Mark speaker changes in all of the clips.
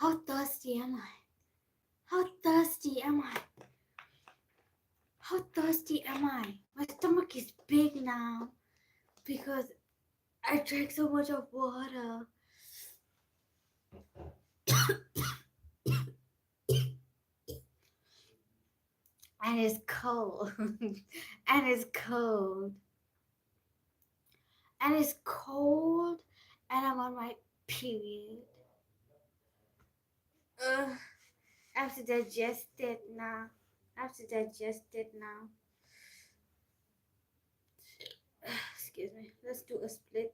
Speaker 1: How thirsty am I? How thirsty am I? How thirsty am I? My stomach is big now because I drank so much of water. And it's cold. And it's cold. And it's cold. And I'm on my period. Ugh. I have to digest it now. Excuse me. Let's do a split.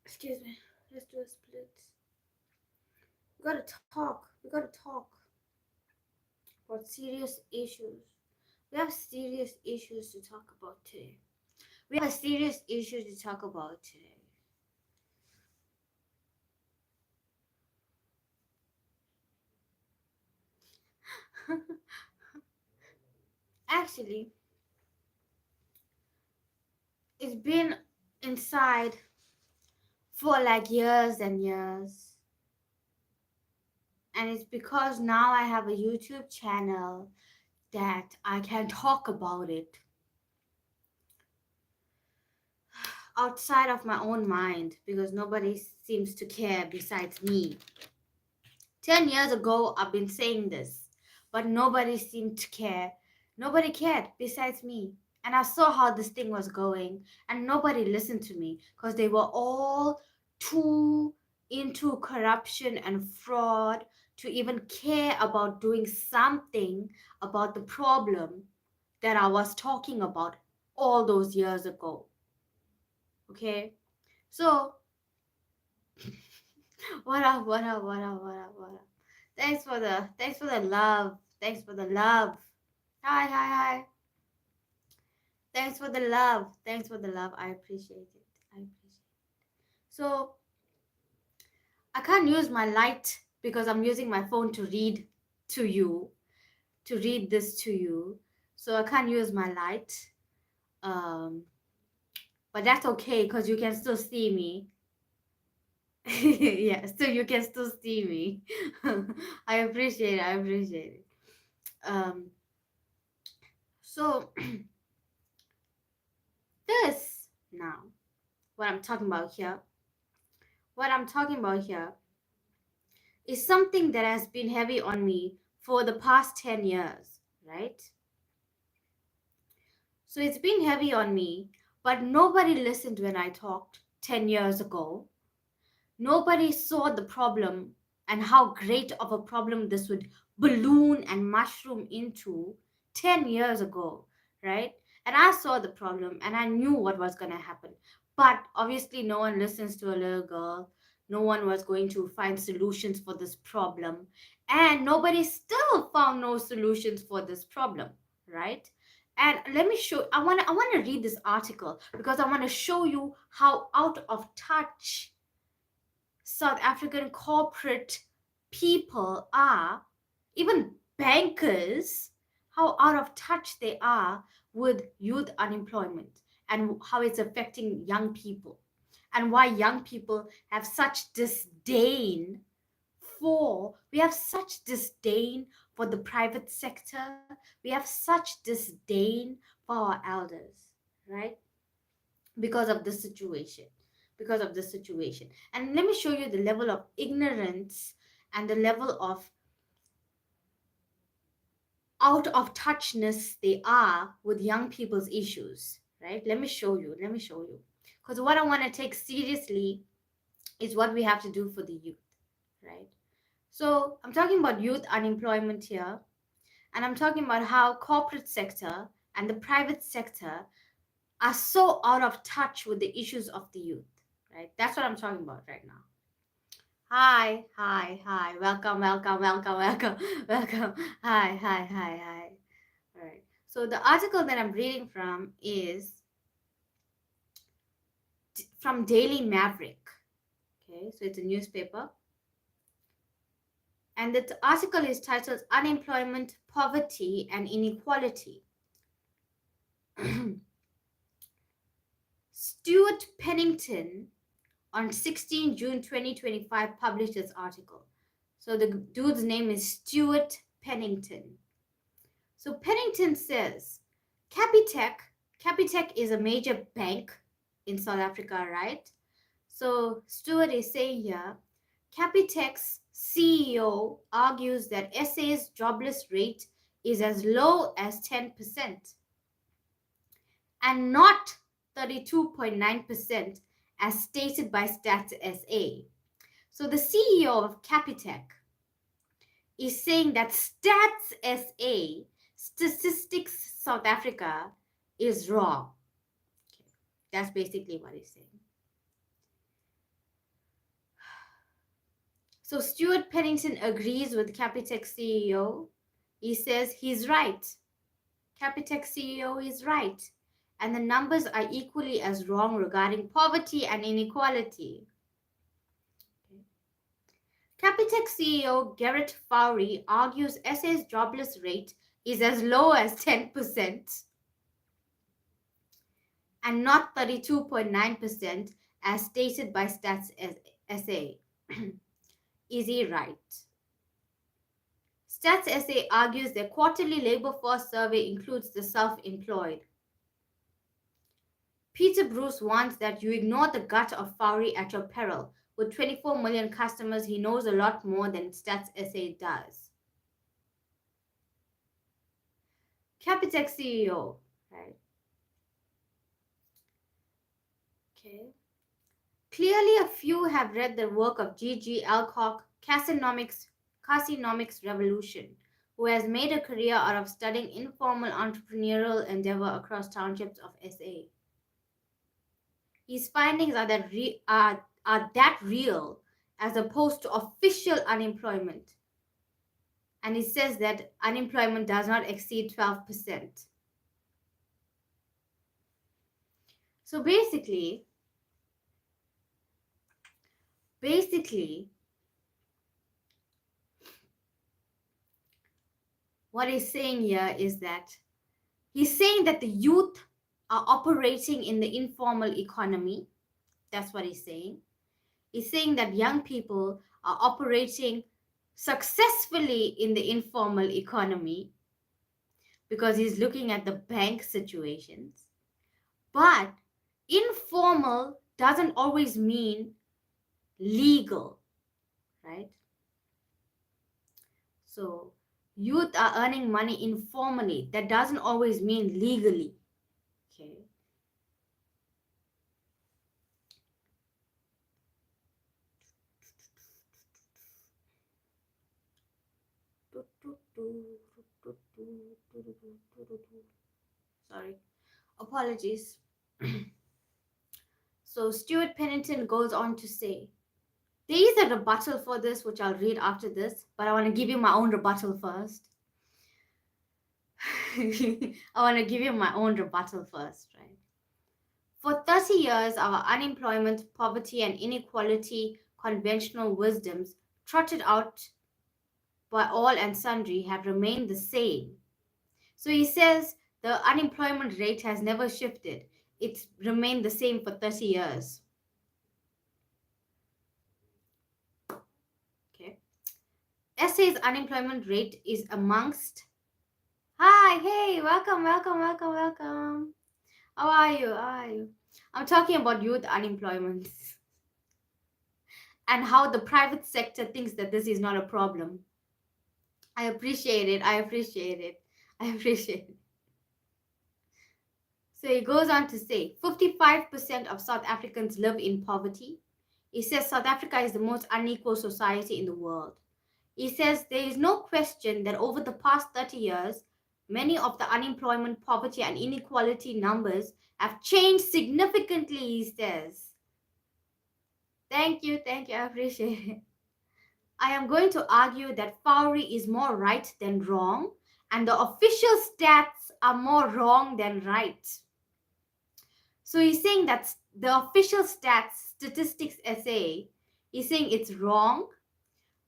Speaker 1: Excuse me. Let's do a split. We gotta talk. About serious issues. We have serious issues to talk about today. Actually, it's been inside for like years and years. And it's because now I have a YouTube channel that I can talk about it outside of my own mind because nobody seems to care besides me. 10 years ago, I've been saying this, but nobody seemed to care. Nobody cared besides me. And I saw how this thing was going, and nobody listened to me because they were all too into corruption and fraud to even care about doing something about the problem that I was talking about all those years ago. Okay? So, what up? Thanks for the love. Hi. Thanks for the love. I appreciate it. So, I can't use my light because I'm using my phone to read this to you. So I can't use my light. But that's okay because you can still see me. Yeah, so you can still see me. I appreciate it. So this now, what I'm talking about here is something that has been heavy on me for the past 10 years, right? So it's been heavy on me, but nobody listened when I talked 10 years ago. Nobody saw the problem and how great of a problem this would balloon and mushroom into 10 years ago, right? And I saw the problem and I knew what was going to happen. But obviously, no one listens to a little girl. No one was going to find solutions for this problem. And nobody still found no solutions for this problem, right? And let me show, I want to read this article because I want to show you how out of touch South African corporate people are, even bankers, how out of touch they are with youth unemployment and how it's affecting young people, and why young people have such disdain for the private sector. We have such disdain for our elders, right? Because of this situation. And let me show you the level of ignorance and the level of out of touchness they are with young people's issues, right? Let me show you because what I want to take seriously is what we have to do for the youth, right? So I'm talking about youth unemployment here, and I'm talking about how corporate sector and the private sector are so out of touch with the issues of the youth, right? That's what I'm talking about right now. Hi. Welcome. Hi. All right. So the article that I'm reading from is from Daily Maverick. Okay, so it's a newspaper. And the article is titled Unemployment, Poverty and Inequality. Stuart Pennington on 16 June 2025 published this article. So the dude's name is Stuart Pennington. So Pennington says, Capitec is a major bank in South Africa, right? So Stuart is saying here, Capitec's CEO argues that SA's jobless rate is as low as 10% and not 32.9% as stated by Stats SA. So the CEO of Capitec is saying that Stats SA, Statistics South Africa, is wrong. Okay. That's basically what he's saying. So Stuart Pennington agrees with Capitec CEO. He says he's right. Capitec CEO is right. And the numbers are equally as wrong regarding poverty and inequality. Okay. Capitec CEO Gerrit Fourie argues SA's jobless rate is as low as 10% and not 32.9% as stated by Stats SA. Is he right? Stats SA argues their quarterly labor force survey includes the self-employed. Peter Bruce warns that you ignore the gut of Fourie at your peril. With 24 million customers, he knows a lot more than Stats SA does. Capitec CEO, right? Okay. Clearly, a few have read the work of G.G. Alcock, Carcinomics Revolution, who has made a career out of studying informal entrepreneurial endeavor across townships of SA. His findings are that real as opposed to official unemployment. And he says that unemployment does not exceed 12%. So basically, what he's saying here is that he's saying that the youth are operating in the informal economy. That's what he's saying. He's saying that young people are operating successfully in the informal economy because he's looking at the bank situations. But informal doesn't always mean legal, right? So youth are earning money informally. That doesn't always mean legally. Okay. Sorry. Apologies. So Stuart Pennington goes on to say, there is a rebuttal for this, which I'll read after this, but I want to give you my own rebuttal first. I want to give you my own rebuttal first, right? For 30 years, our unemployment, poverty, and inequality conventional wisdoms trotted out by all and sundry have remained the same. So he says the unemployment rate has never shifted. It's remained the same for 30 years. Okay. SA's unemployment rate is amongst... Hi, hey, welcome. How are you? I'm talking about youth unemployment and how the private sector thinks that this is not a problem. I appreciate it. So he goes on to say, 55% of South Africans live in poverty. He says South Africa is the most unequal society in the world. He says there is no question that over the past 30 years, many of the unemployment, poverty, and inequality numbers have changed significantly, he says. Thank you, I appreciate it. I am going to argue that Fourie is more right than wrong, and the official stats are more wrong than right. So he's saying that the official stats, Statistics SA, he's saying it's wrong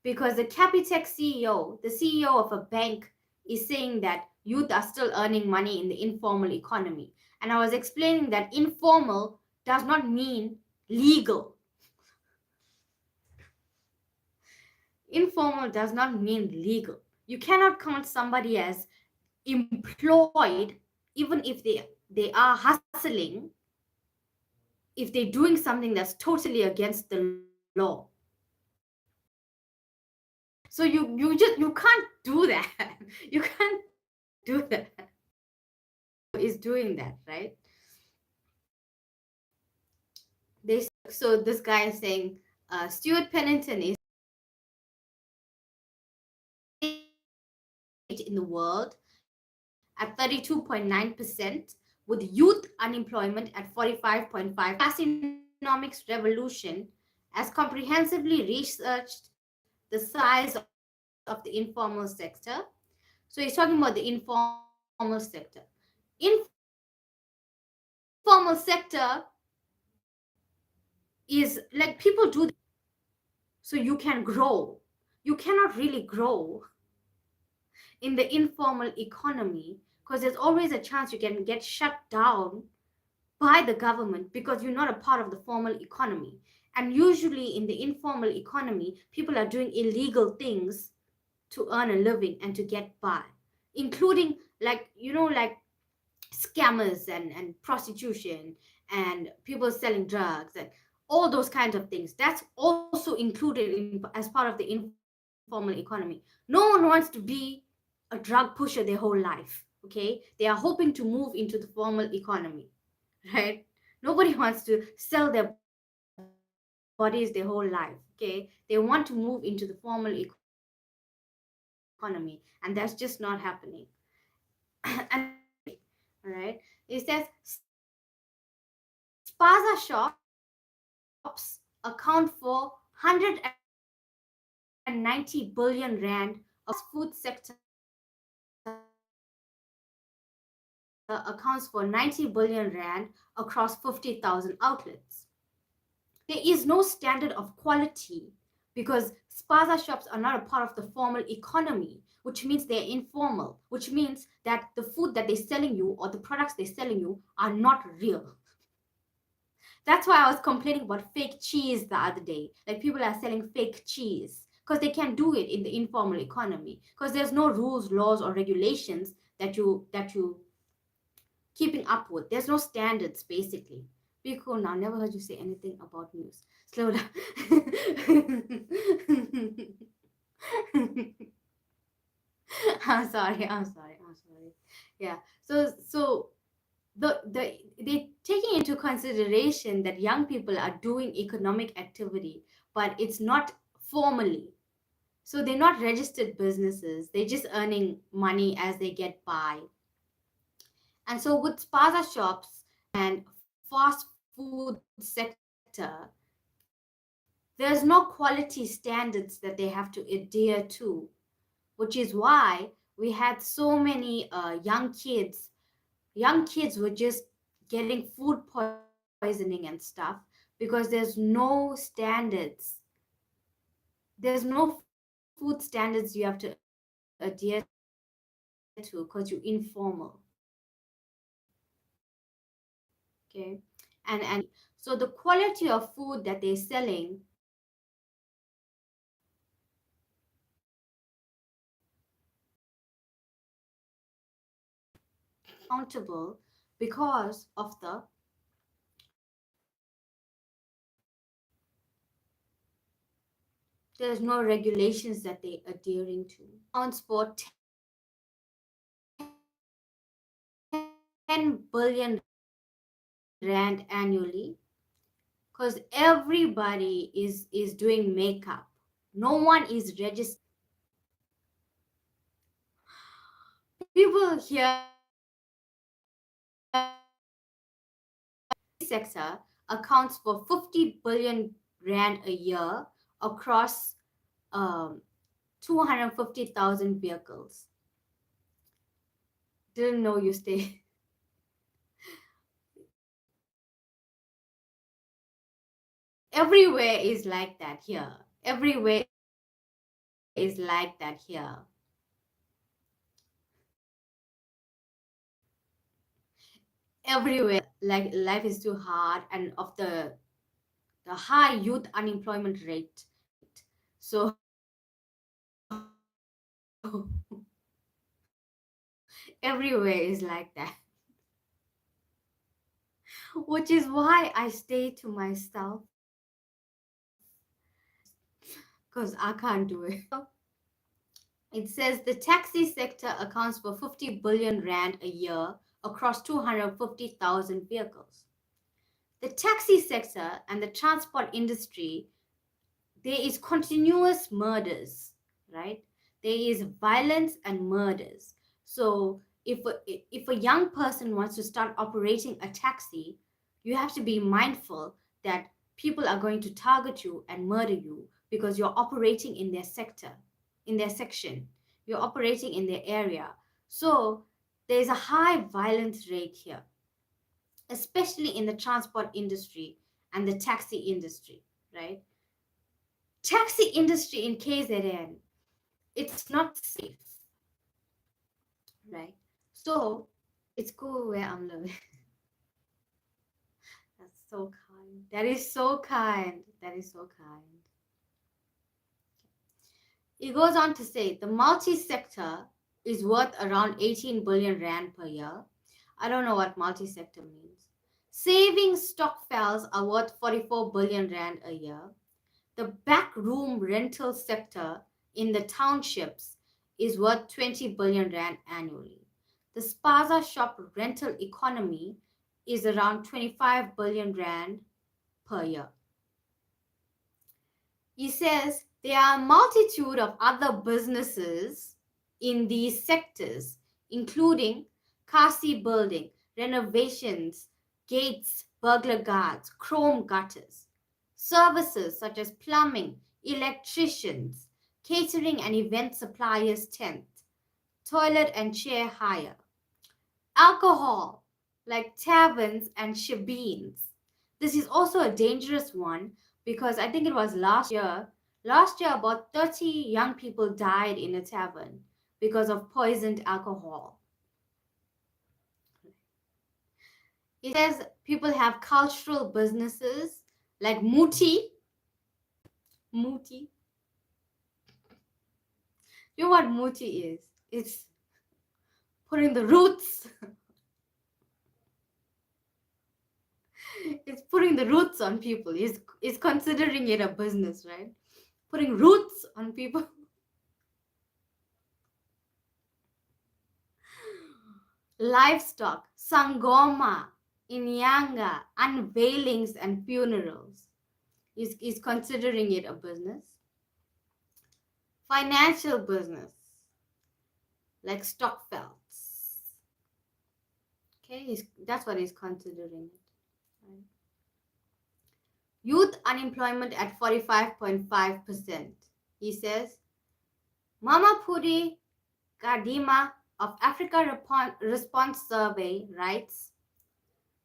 Speaker 1: because the Capitec CEO, the CEO of a bank, is saying that youth are still earning money in the informal economy. And I was explaining that informal does not mean legal. Informal does not mean legal. You cannot count somebody as employed even if they are hustling, if they're doing something that's totally against the law. So you can't do that. You can't do that. Is doing that, right? So this guy is saying Stuart Pennington is in the world at 32.9%, with youth unemployment at 45.5. Economics revolution has comprehensively researched the size of the informal sector. So he's talking about the informal sector. Informal sector is like people do that so you can grow. You cannot really grow in the informal economy because there's always a chance you can get shut down by the government because you're not a part of the formal economy. And usually in the informal economy, people are doing illegal things to earn a living and to get by, including like scammers and prostitution and people selling drugs and all those kinds of things. That's also included as part of the informal economy. No one wants to be a drug pusher their whole life. Okay, they are hoping to move into the formal economy, right? Nobody wants to sell their bodies their whole life. Okay, they want to move into the formal economy, and that's just not happening. And then he goes on to say, all right, it says spaza shops account for 190 billion rand of fast food sector accounts for 90 billion rand across 50,000 outlets. There is no standard of quality because spaza shops are not a part of the formal economy, which means they're informal, which means that the food that they're selling you or the products they're selling you are not real. That's why I was complaining about fake cheese the other day. Like people are selling fake cheese because they can't do it in the informal economy because there's no rules, laws, or regulations that you keeping up with. There's no standards basically. Be cool now. Never heard you say anything about news. Slow down. I'm sorry. Yeah. So they taking into consideration that young people are doing economic activity, but it's not formally. So they're not registered businesses. They're just earning money as they get by. And so with spaza shops and fast food sector, there's no quality standards that they have to adhere to, which is why we had so many young kids were just getting food poisoning and stuff because there's no standards. There's no food standards you have to adhere to because you're informal. Okay. And so the quality of food that they're selling accountable because of the there's no regulations that they're adhering to. Accounts for 10 billion rand annually because everybody is doing makeup. No one is registered. People here sector accounts for 50 billion rand a year across um, 250,000 vehicles. Didn't know you stay. Everywhere is like that here. Everywhere is like that here. Everywhere, like life is too hard, and of the high youth unemployment rate. So Everywhere is like that. Which is why I stay to myself. Because I can't do it. It says the taxi sector accounts for 50 billion rand a year across 250,000 vehicles. The taxi sector and the transport industry, there is continuous murders, right? There is violence and murders. So if a young person wants to start operating a taxi, you have to be mindful that people are going to target you and murder you because you're operating in their sector, in their section. You're operating in their area. So there's a high violence rate here, especially in the transport industry and the taxi industry, right? Taxi industry in KZN, it's not safe, right? So it's cool where I'm living. That's so kind. That is so kind. That is so kind. It goes on to say the multi-sector is worth around 18 billion rand per year. I don't know what multi-sector means. Savings stock files are worth 44 billion rand a year. The backroom rental sector in the townships is worth 20 billion rand annually. The spaza shop rental economy is around 25 billion rand per year. He says there are a multitude of other businesses in these sectors, including kasi building, renovations, gates, burglar guards, chrome gutters. Services such as plumbing, electricians, catering and event suppliers tent, toilet and chair hire. Alcohol, like taverns and shebeens. This is also a dangerous one because I think it was last year. Last year, about 30 young people died in a tavern because of poisoned alcohol. It says people have cultural businesses like Muti. Muti. You know what Muti is? It's putting the roots. It's putting the roots on people. It's considering it a business, right? Putting roots on people. Livestock, sangoma, inyanga, unveilings and funerals. Is considering it a business. Financial business, like stock felts. Okay, that's what he's considering it. Right? Youth unemployment at 45.5%. He says, Mama Puri Kadima of Africa Response Survey writes,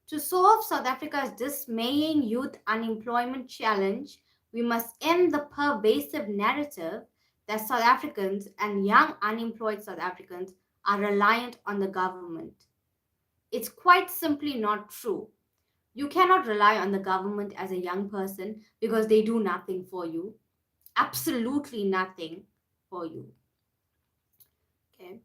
Speaker 1: to solve South Africa's dismaying youth unemployment challenge, we must end the pervasive narrative that South Africans and young unemployed South Africans are reliant on the government. It's quite simply not true. You cannot rely on the government as a young person because they do nothing for you. Absolutely nothing for you. Okay.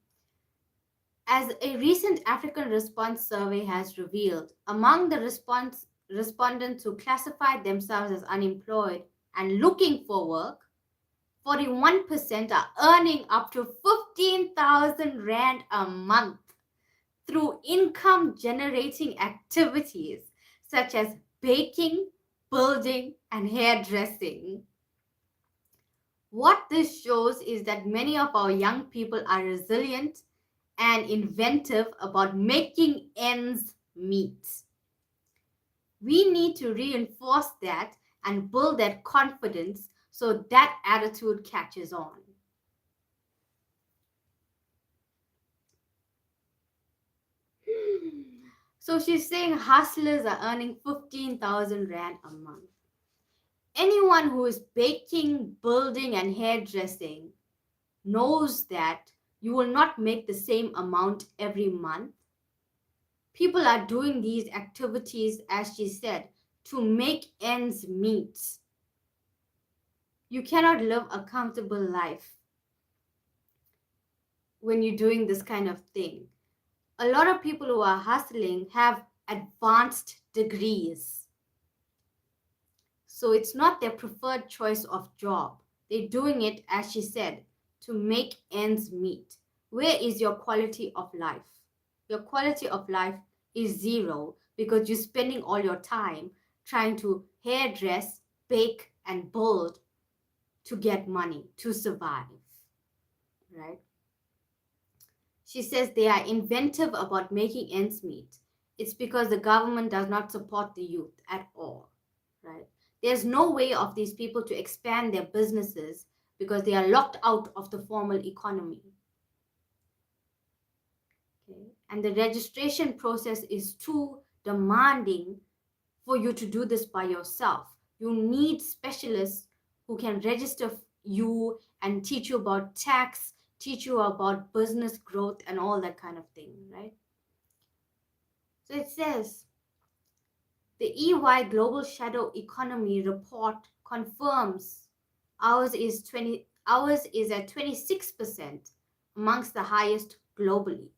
Speaker 1: As a recent African Response survey has revealed, among the respondents who classified themselves as unemployed and looking for work, 41% are earning up to 15,000 rand a month through income-generating activities such as baking, building, and hairdressing. What this shows is that many of our young people are resilient and inventive about making ends meet. We need to reinforce that and build that confidence so that attitude catches on. So she's saying hustlers are earning 15,000 rand a month. Anyone who is baking, building, and hairdressing knows that you will not make the same amount every month. People are doing these activities, as she said, to make ends meet. You cannot live a comfortable life when you're doing this kind of thing. A lot of people who are hustling have advanced degrees. So it's not their preferred choice of job. They're doing it, as she said, to make ends meet. Where is your quality of life? Your quality of life is zero because you're spending all your time trying to hairdress, bake, and build to get money, to survive, right? She says they are inventive about making ends meet. It's because the government does not support the youth at all, right? There's no way of these people to expand their businesses because they are locked out of the formal economy. Okay? And the registration process is too demanding for you to do this by yourself. You need specialists who can register you and teach you about tax, teach you about business growth and all that kind of thing, right? So it says, the EY Global Shadow Economy report confirms ours is at 26%, amongst the highest globally.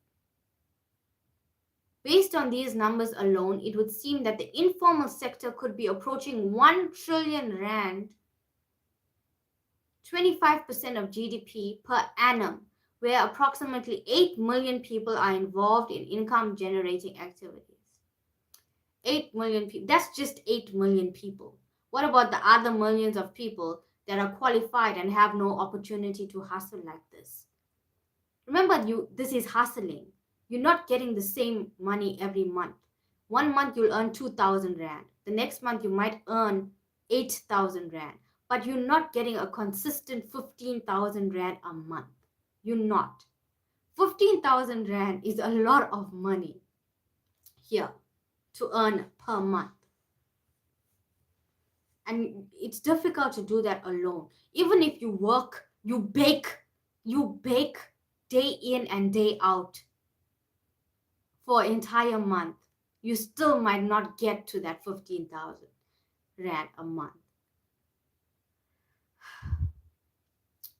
Speaker 1: Based on these numbers alone, it would seem that the informal sector could be approaching 1 trillion rand, 25% of GDP per annum, where approximately 8 million people are involved in income generating activities. 8 million people. That's just 8 million people. What about the other millions of people that are qualified and have no opportunity to hustle like this? Remember, this is hustling. You're not getting the same money every month. 1 month you'll earn 2,000 rand. The next month you might earn 8,000 rand. But you're not getting a consistent 15,000 rand a month. You're not. 15,000 rand is a lot of money here to earn per month. And it's difficult to do that alone. Even if you work, you bake day in and day out for an entire month, you still might not get to that 15,000 rand a month.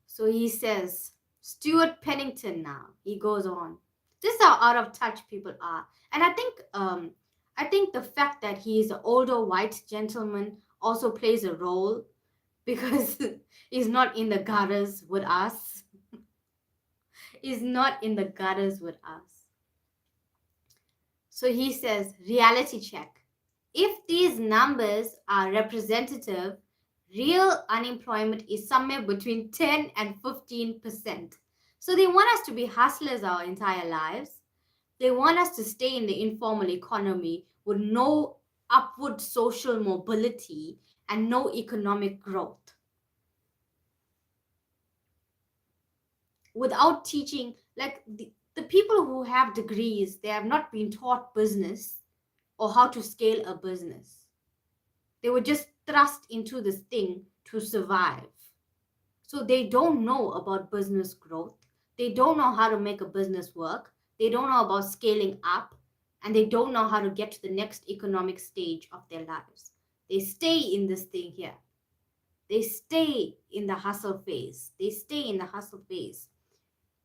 Speaker 1: So he says, Stuart Pennington now, he goes on. This is how out of touch people are. And I think the fact that he is an older white gentleman also plays a role because he's not in the gutters with us. He's not in the gutters with us. So he says, reality check. If these numbers are representative, real unemployment is somewhere between 10 and 15%. So they want us to be hustlers our entire lives. They want us to stay in the informal economy with no upward social mobility and no economic growth. Without teaching, like the people who have degrees, they have not been taught business or how to scale a business. They were just thrust into this thing to survive. So they don't know about business growth. They don't know how to make a business work. They don't know about scaling up. And they don't know how to get to the next economic stage of their lives. They stay in this thing here. They stay in the hustle phase. They stay in the hustle phase.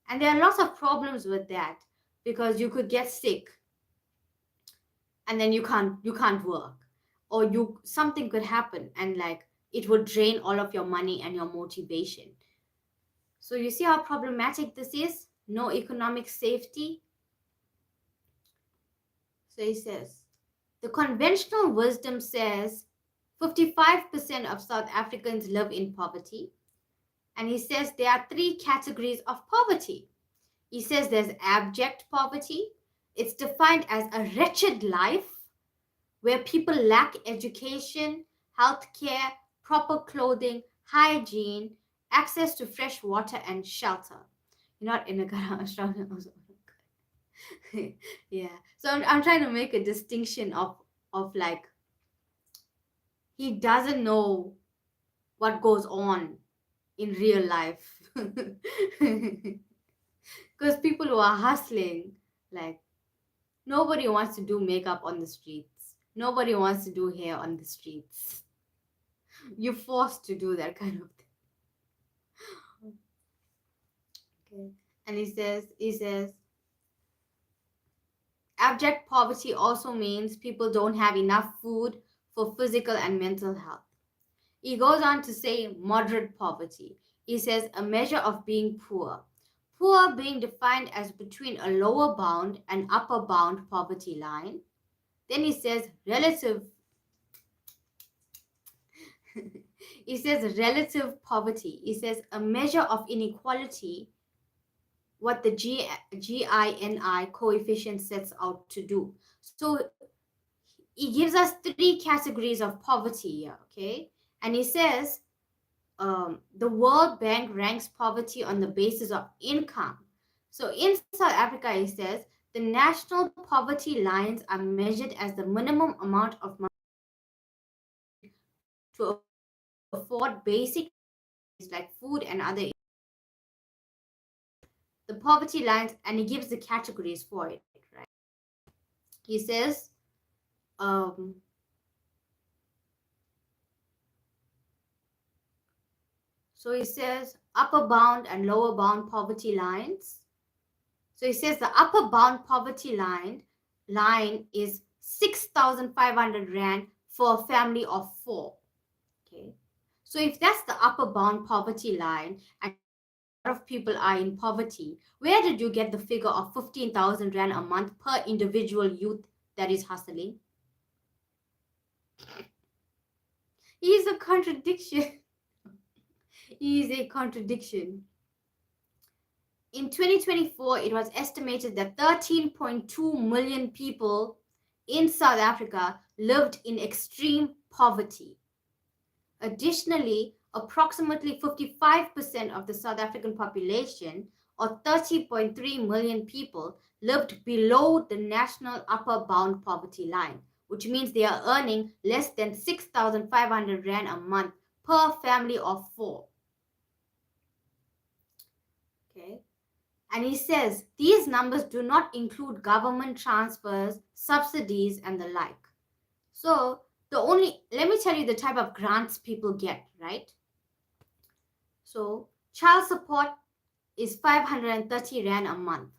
Speaker 1: And there are lots of problems with that because you could get sick and then you can't work, or something could happen and like it would drain all of your money and your motivation. So you see how problematic this is? No economic safety. So he says, the conventional wisdom says 55% of South Africans live in poverty. And he says there are 3 categories of poverty. He says there's abject poverty. It's defined as a wretched life where people lack education, healthcare, proper clothing, hygiene, access to fresh water and shelter. You're not in a garage. Yeah. So I'm trying to make a distinction of like, he doesn't know what goes on in real life. Because people who are hustling, like, nobody wants to do makeup on the streets. Nobody wants to do hair on the streets. You're forced to do that kind of thing. Okay. And he says, abject poverty also means people don't have enough food for physical and mental health. He goes on to say moderate poverty. He says a measure of being poor. Poor being defined as between a lower bound and upper bound poverty line. Then he says relative he says relative poverty. He says a measure of inequality, what the GINI coefficient sets out to do. So he gives us three categories of poverty here, okay? And he says the World Bank ranks poverty on the basis of income. So in South Africa, he says the national poverty lines are measured as the minimum amount of money to afford basic needs like food and other. The poverty lines, and he gives the categories for it, right? He says, so he says upper bound and lower bound poverty lines. So he says the upper bound poverty line is 6,500 Rand for a family of 4. Okay. So if that's the upper bound poverty line and a lot of people are in poverty, where did you get the figure of 15,000 Rand a month per individual youth that is hustling? He is a contradiction. He is a contradiction. In 2024, it was estimated that 13.2 million people in South Africa lived in extreme poverty. Additionally, approximately 55% of the South African population, or 30.3 million people, lived below the national upper bound poverty line, which means they are earning less than 6,500 Rand a month per family of 4. Okay. And he says these numbers do not include government transfers, subsidies, and the like. So let me tell you the type of grants people get, right? So child support is 530 Rand a month.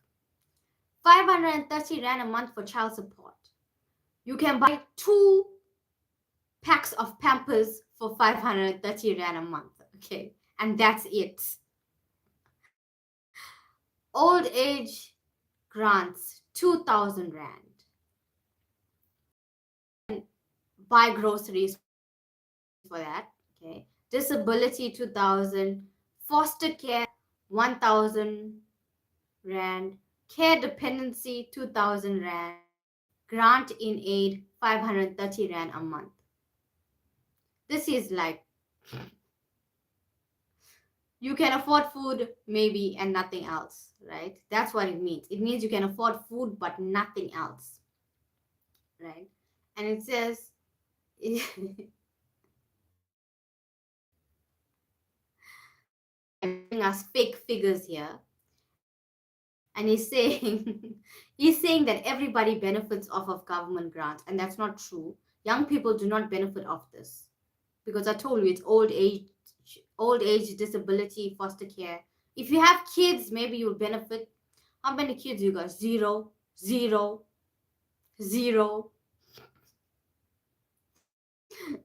Speaker 1: 530 Rand a month for child support. You can buy 2 packs of Pampers for 530 Rand a month, okay? And that's it. Old age grants, 2,000 Rand. Buy groceries for that, okay? Disability, 2,000. Foster care, 1,000 Rand. Care dependency, 2,000 Rand. Grant in aid, 530 Rand a month. This is like, you can afford food maybe and nothing else, right? That's what it means. It means you can afford food but nothing else, right? And it says giving us fake figures here, and he's saying he's saying that everybody benefits off of government grants, and that's not true. Young people do not benefit off this, because I told you it's old age, disability, foster care. If you have kids, maybe you'll benefit. How many kids you got? Zero, zero, zero,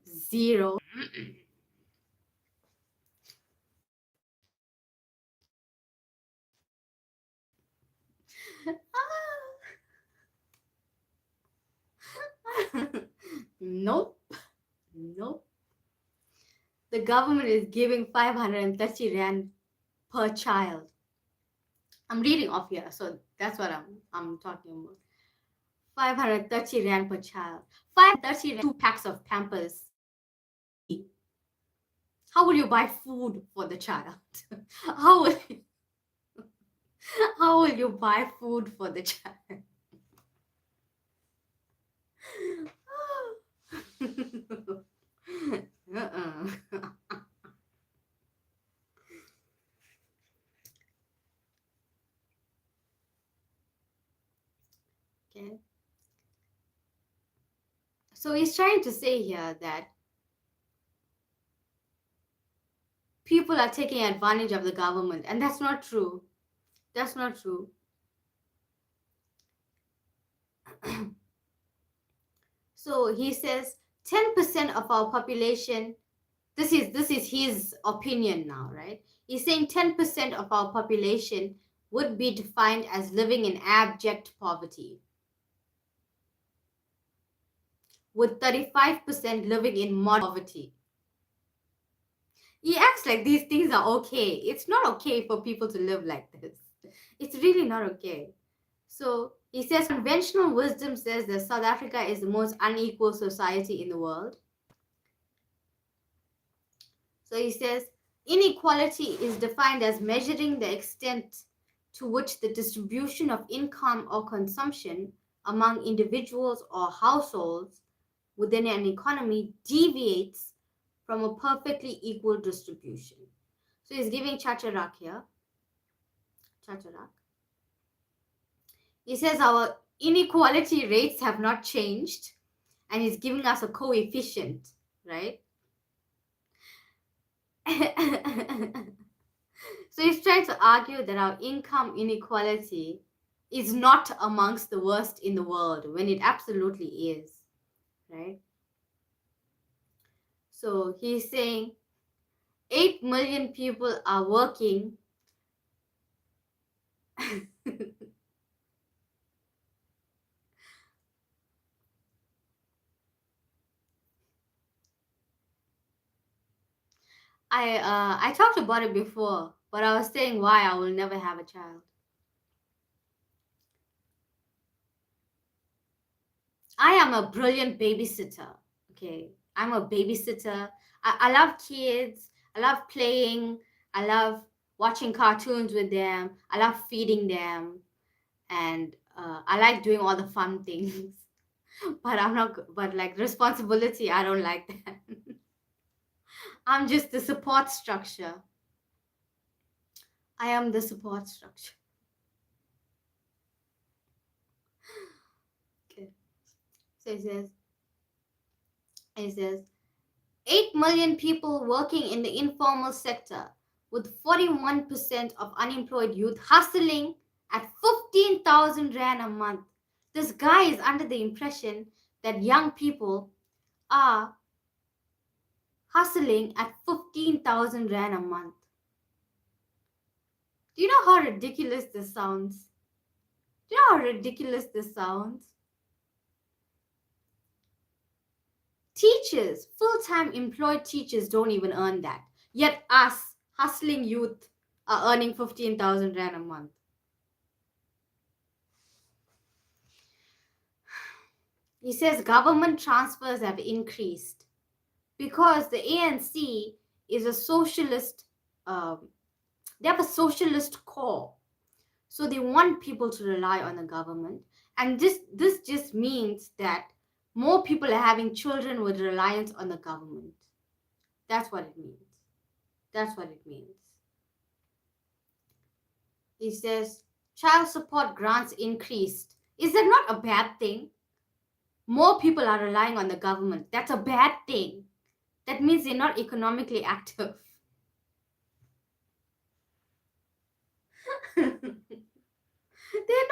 Speaker 1: zero. Nope, nope. The government is giving 530 Rand per child. I'm reading off here, so that's what I'm talking about. 530 Rand per child. 530 Rand, 2 packs of Pampers. How will you buy food for the child? How will you, how will you buy food for the child? Okay. So he's trying to say here that people are taking advantage of the government, and that's not true. That's not true. So he says 10% of our population, this is his opinion now, right? He's saying 10% of our population would be defined as living in abject poverty, with 35% living in moderate poverty. He acts like these things are okay. It's not okay for people to live like this. It's really not okay. So he says conventional wisdom says that South Africa is the most unequal society in the world. So he says inequality is defined as measuring the extent to which the distribution of income or consumption among individuals or households within an economy deviates from a perfectly equal distribution. So he's giving Chacharak here. Chacharak. He says our inequality rates have not changed, and he's giving us a coefficient, right? So he's trying to argue that our income inequality is not amongst the worst in the world, when it absolutely is, right? So he's saying 8 million people are working. I talked about it before, but I was saying why I will never have a child. I am a brilliant babysitter. Okay, I'm a babysitter. I love kids. I love playing. I love watching cartoons with them. I love feeding them, and I like doing all the fun things. But I'm not. But like responsibility, I don't like that. I'm just the support structure. I am the support structure. Okay. So it says 8 million people working in the informal sector, with 41% of unemployed youth hustling at 15,000 Rand a month. This guy is under the impression that young people are hustling at 15,000 Rand a month. Do you know how ridiculous this sounds? Do you know how ridiculous this sounds? Teachers, full-time employed teachers don't even earn that. Yet us, hustling youth, are earning 15,000 Rand a month. He says government transfers have increased because the ANC is a socialist, they have a socialist core. So they want people to rely on the government. And this just means that more people are having children with reliance on the government. That's what it means. That's what it means. He says child support grants increased. Is that not a bad thing? More people are relying on the government. That's a bad thing. That means they're not economically active. They're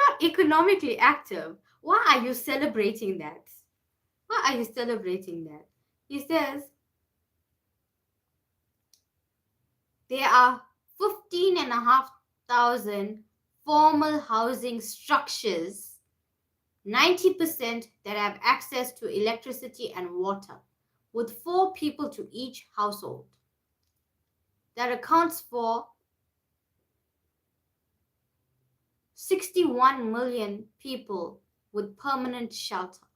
Speaker 1: not economically active. Why are you celebrating that? Why are you celebrating that? He says there are 15,500 formal housing structures, 90% that have access to electricity and water, with 4 people to each household. That accounts for 61 million people with permanent shelter.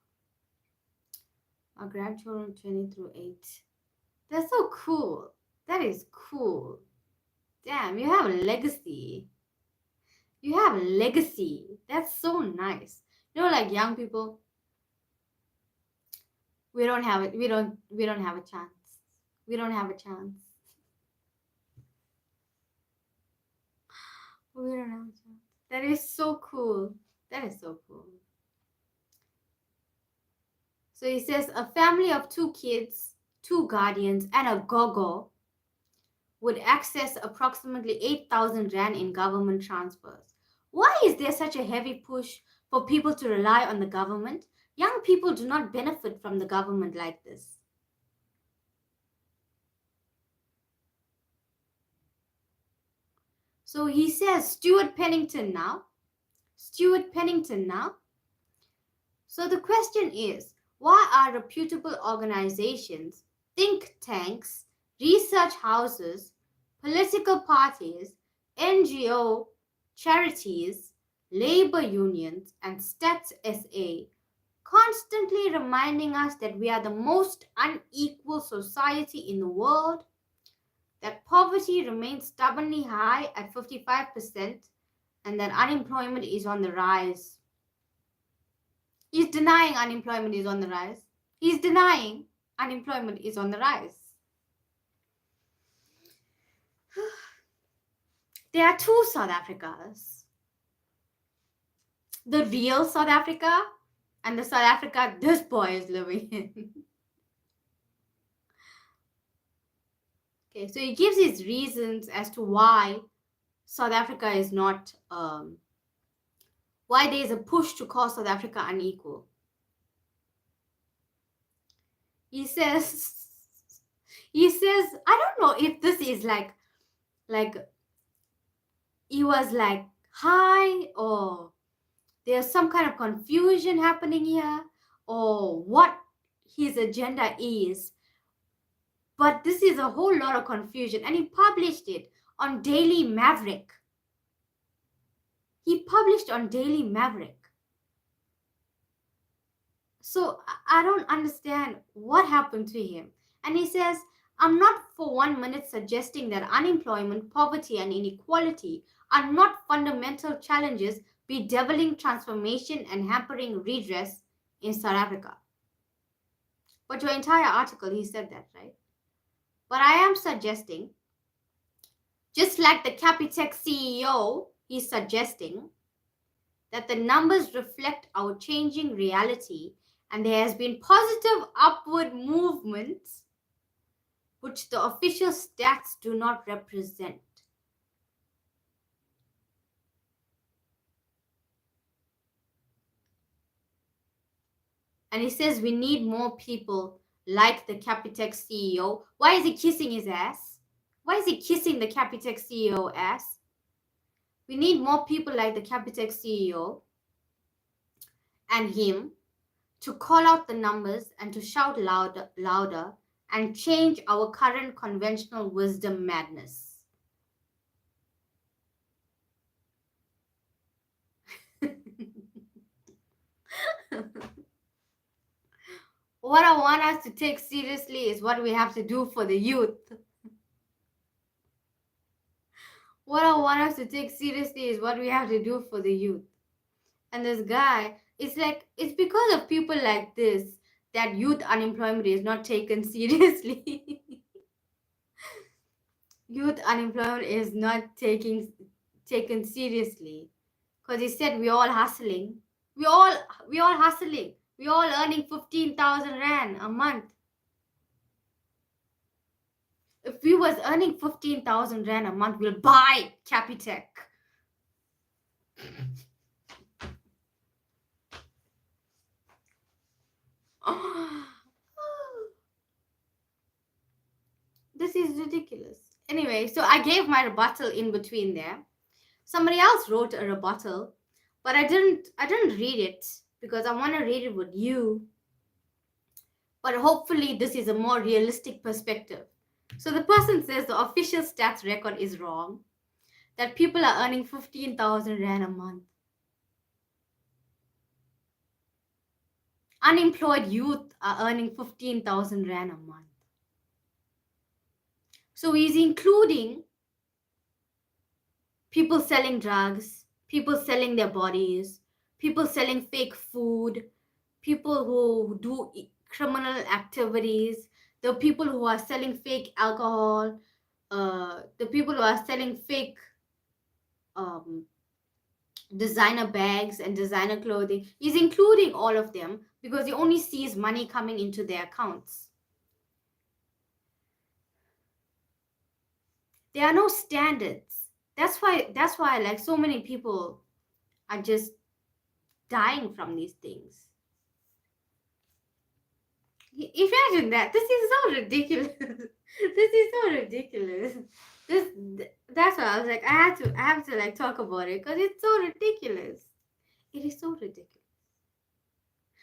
Speaker 1: Our grandchildren 20 through 8. That's so cool. That is cool. Damn, you have a legacy. You have a legacy. That's so nice. You know, like young people, we don't have it. We don't have a chance. We don't have a chance. We don't have a chance. That is so cool. That is so cool. So he says a family of 2 kids, 2 guardians, and a gogo would access approximately 8,000 Rand in government transfers. Why is there such a heavy push for people to rely on the government? Young people do not benefit from the government like this. So he says, Stuart Pennington now. So the question is, why are reputable organizations, think tanks, research houses, political parties, NGO, charities, labor unions, and Stats SA constantly reminding us that we are the most unequal society in the world, that poverty remains stubbornly high at 55%, and that unemployment is on the rise? He's denying unemployment is on the rise. He's denying unemployment is on the rise. There are two South Africas. The real South Africa and the South Africa this boy is living in. Okay, so he gives his reasons as to why South Africa is not, why there is a push to call South Africa unequal. He says, I don't know if this is like he was like high, or there's some kind of confusion happening here, or what his agenda is. But this is a whole lot of confusion, and he published it on Daily Maverick. So I don't understand what happened to him. And he says, I'm not for 1 minute suggesting that unemployment, poverty, and inequality are not fundamental challenges bedeviling transformation and hampering redress in South Africa. But your entire article, he said that, right? But I am suggesting, just like the Capitec CEO, he's suggesting that the numbers reflect our changing reality, and there has been positive upward movement which the official stats do not represent. And he says we need more people like the Capitec CEO. Why is he kissing his ass? Why is he kissing the Capitec CEO ass? We need more people like the Capitec CEO and him to call out the numbers and to shout louder and change our current conventional wisdom madness. What I want us to take seriously is what we have to do for the youth. What I want us to take seriously is what we have to do for the youth. And this guy, it's like, it's because of people like this that youth unemployment is not taken seriously. Youth unemployment is not taken seriously. Because he said we all hustling. We all hustling. We all earning 15,000 Rand a month. If we was earning 15,000 Rand a month, we'll buy Capitec. This is ridiculous. Anyway, so I gave my rebuttal in between there. Somebody else wrote a rebuttal, but I didn't read it because I want to read it with you. But hopefully this is a more realistic perspective. So the person says the official stats record is wrong, that people are earning 15,000 Rand a month. Unemployed youth are earning 15,000 Rand a month. So he's including people selling drugs, people selling their bodies, people selling fake food, people who do criminal activities, the people who are selling fake alcohol, the people who are selling fake designer bags and designer clothing. He's including all of them because he only sees money coming into their accounts. There are no standards. That's why like so many people are just dying from these things. Imagine that. This is so ridiculous. This is so ridiculous. That's why I was like, I have to like talk about it because it's so ridiculous. It is so ridiculous.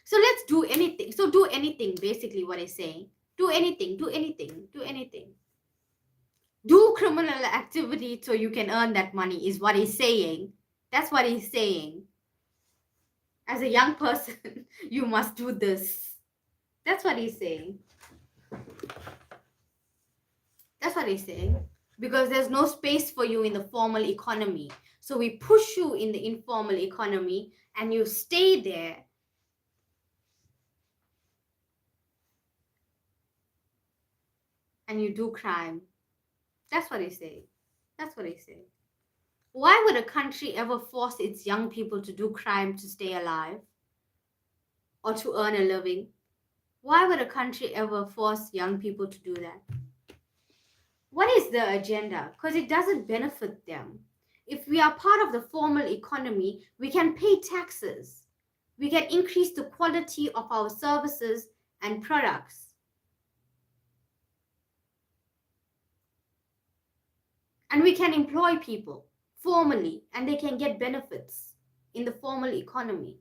Speaker 1: So let's do anything. So do anything, basically what he's saying. Do anything, do anything, do anything. Do criminal activity so you can earn that money is what he's saying. That's what he's saying. As a young person, you must do this. That's what he's saying. That's what he's saying. Because there's no space for you in the formal economy. So we push you in the informal economy and you stay there. And you do crime. That's what he's saying. That's what he's saying. Why would a country ever force its young people to do crime to stay alive or to earn a living? Why would a country ever force young people to do that? What is the agenda? Because it doesn't benefit them. If we are part of the formal economy, we can pay taxes. We can increase the quality of our services and products. And we can employ people formally and they can get benefits in the formal economy.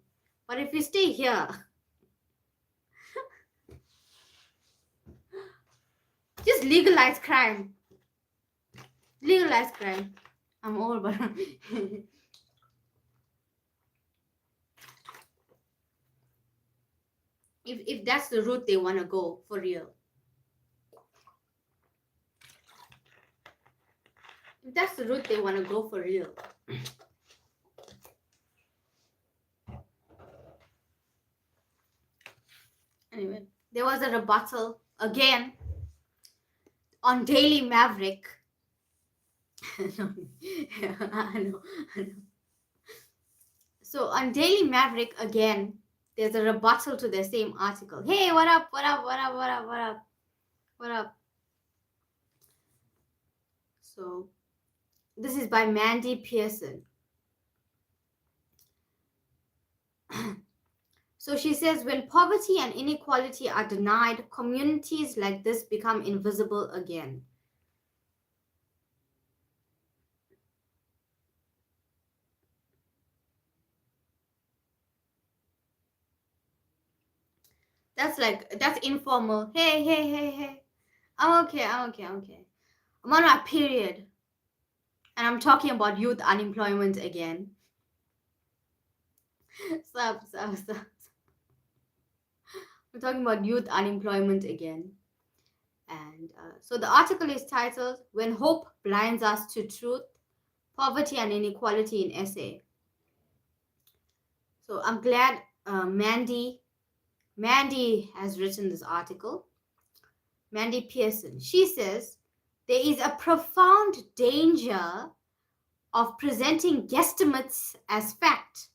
Speaker 1: But if we stay here, just legalize crime. Legalize crime. I'm old, but if that's the route they want to go, for real. If that's the route they want to go, for real. Anyway, there was a rebuttal again on Daily Maverick. I know. So on Daily Maverick again, there's a rebuttal to the same article. Hey, what up? What up? What up? What up? What up? What up? So this is by Mandy Pearson. So she says, when poverty and inequality are denied, communities like this become invisible again. That's informal. Hey. I'm okay. I'm on my period. And I'm talking about youth unemployment again. Stop. We're talking about youth unemployment again. And so the article is titled, When Hope Blinds Us to Truth, Poverty and Inequality in SA. So I'm glad Mandy has written this article. Mandy Pearson. She says, there is a profound danger of presenting guesstimates as fact.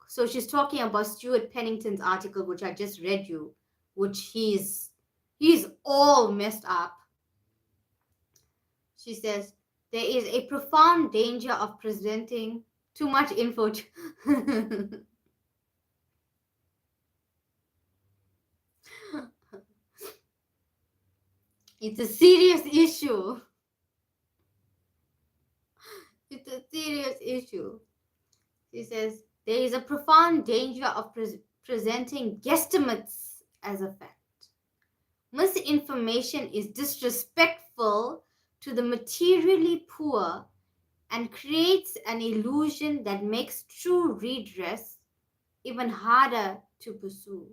Speaker 1: So she's talking about Stuart Pennington's article, which I just read you, which he's all messed up. She says, there is a profound danger of presenting too much info. It's a serious issue. It's a serious issue. She says, there is a profound danger of presenting guesstimates as a fact. Misinformation is disrespectful to the materially poor and creates an illusion that makes true redress even harder to pursue.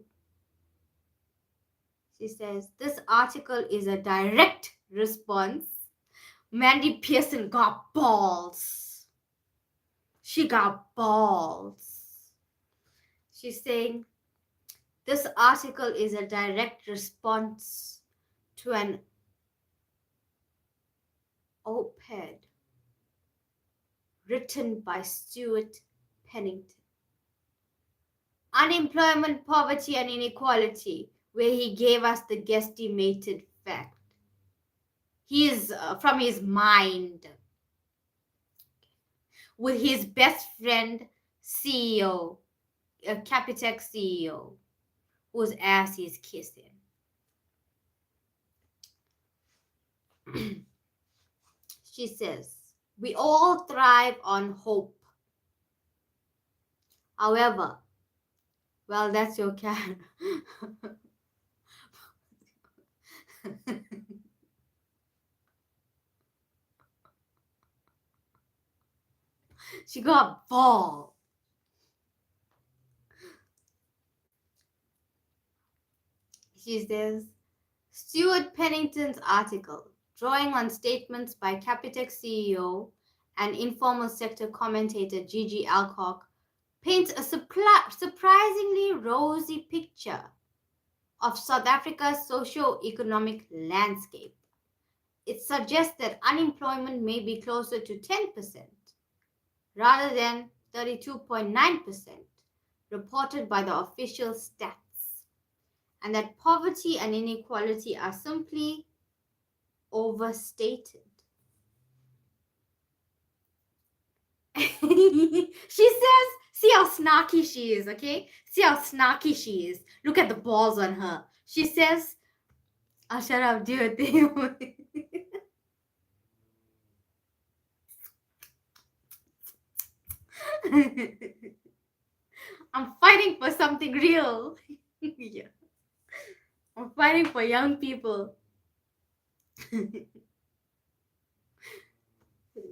Speaker 1: She says, this article is a direct response. Mandy Pearson got balls. She got balls. She's saying, this article is a direct response to an op-ed written by Stuart Pennington. Unemployment, Poverty and Inequality, where he gave us the guesstimated fact. He is from his mind, with his best friend CEO, a Capitec CEO, whose ass he's kissing. She says, we all thrive on hope. However, well, that's your cat. She got ball. She says, Stuart Pennington's article, drawing on statements by Capitec CEO and informal sector commentator Gigi Alcock, paints a surprisingly rosy picture of South Africa's socio-economic landscape. It suggests that unemployment may be closer to 10% rather than 32.9% reported by the official stats, and that poverty and inequality are simply overstated. She says, see how snarky she is, okay? See how snarky she is. Look at the balls on her. She says, I'll shut up, do your thing. I'm fighting for something real. Yeah. I'm fighting for young people.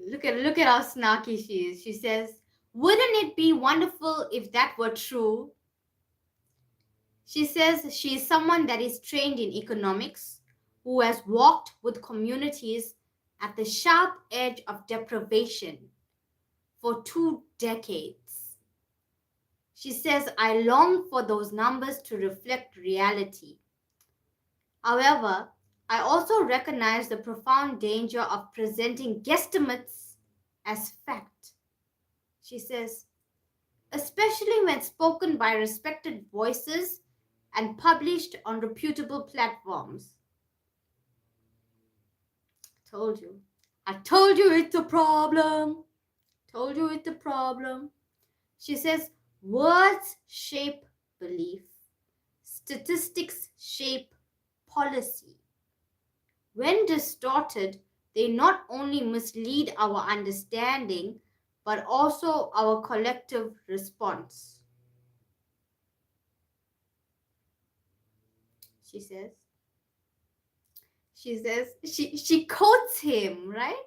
Speaker 1: Look at how snarky she is. She says, wouldn't it be wonderful if that were true? She says she is someone that is trained in economics, who has walked with communities at the sharp edge of deprivation for 2 decades. She says, I long for those numbers to reflect reality. However, I also recognize the profound danger of presenting guesstimates as fact. She says, especially when spoken by respected voices and published on reputable platforms. Told you. I told you it's a problem. Told you it's a problem. She says, words shape belief. Statistics shape policy. When distorted, they not only mislead our understanding, but also our collective response. She quotes him, right?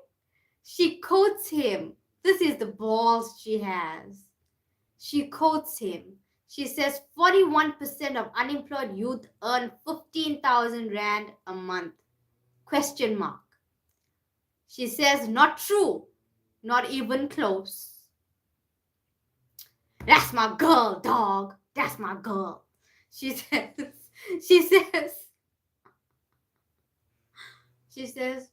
Speaker 1: She quotes him. This is the balls she has. She quotes him. She says 41% of unemployed youth earn 15,000 Rand a month. Question mark. She says not true. Not even close. That's my girl, dog. That's my girl. She says,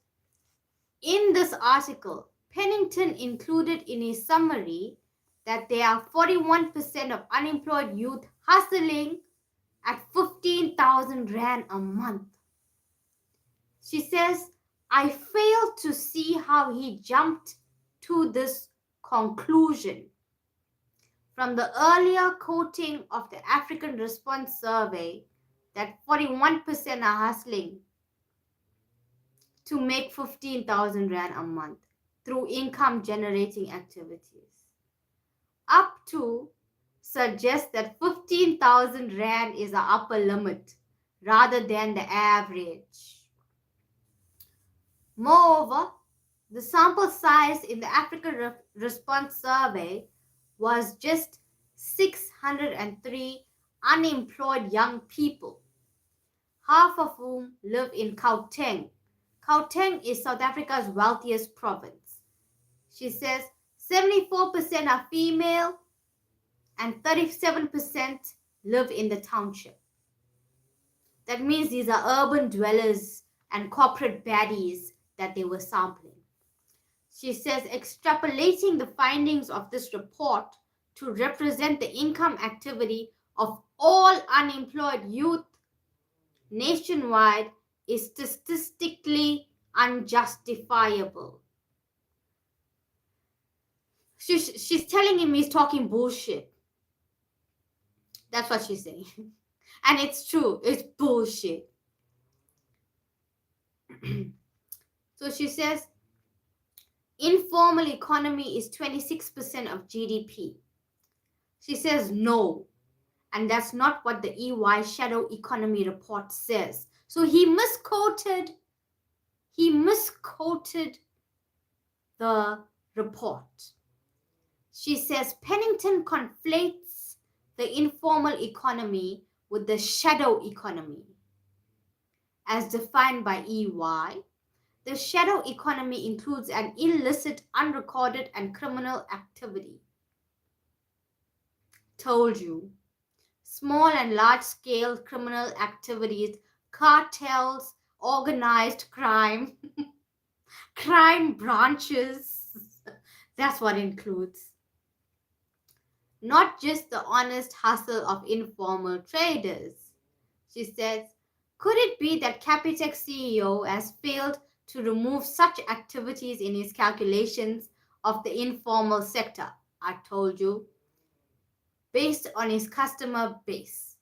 Speaker 1: in this article, Pennington included in his summary that there are 41% of unemployed youth hustling at 15,000 Rand a month. She says, I fail to see how he jumped to this conclusion. From the earlier quoting of the African Response Survey that 41% are hustling to make 15,000 Rand a month through income generating activities, up to suggest that 15,000 Rand is the upper limit rather than the average. Moreover, the sample size in the African Response Survey was just 603 unemployed young people, half of whom live in Gauteng. Gauteng is South Africa's wealthiest province. She says 74% are female and 37% live in the township. That means these are urban dwellers and corporate baddies that they were sampling. She says extrapolating the findings of this report to represent the income activity of all unemployed youth nationwide is statistically unjustifiable. She's telling him he's talking bullshit. That's what she's saying. And it's true. It's bullshit. So she says, informal economy is 26% of GDP. She says no. And that's not what the EY shadow economy report says. So he misquoted the report. She says Pennington conflates the informal economy with the shadow economy. As defined by EY, the shadow economy includes an illicit, unrecorded, and criminal activity. Told you. Small and large-scale criminal activities, cartels, organized crime, crime branches. That's what it includes. Not just the honest hustle of informal traders. She says, could it be that Capitec CEO has failed to remove such activities in his calculations of the informal sector? I told you. Based on his customer base.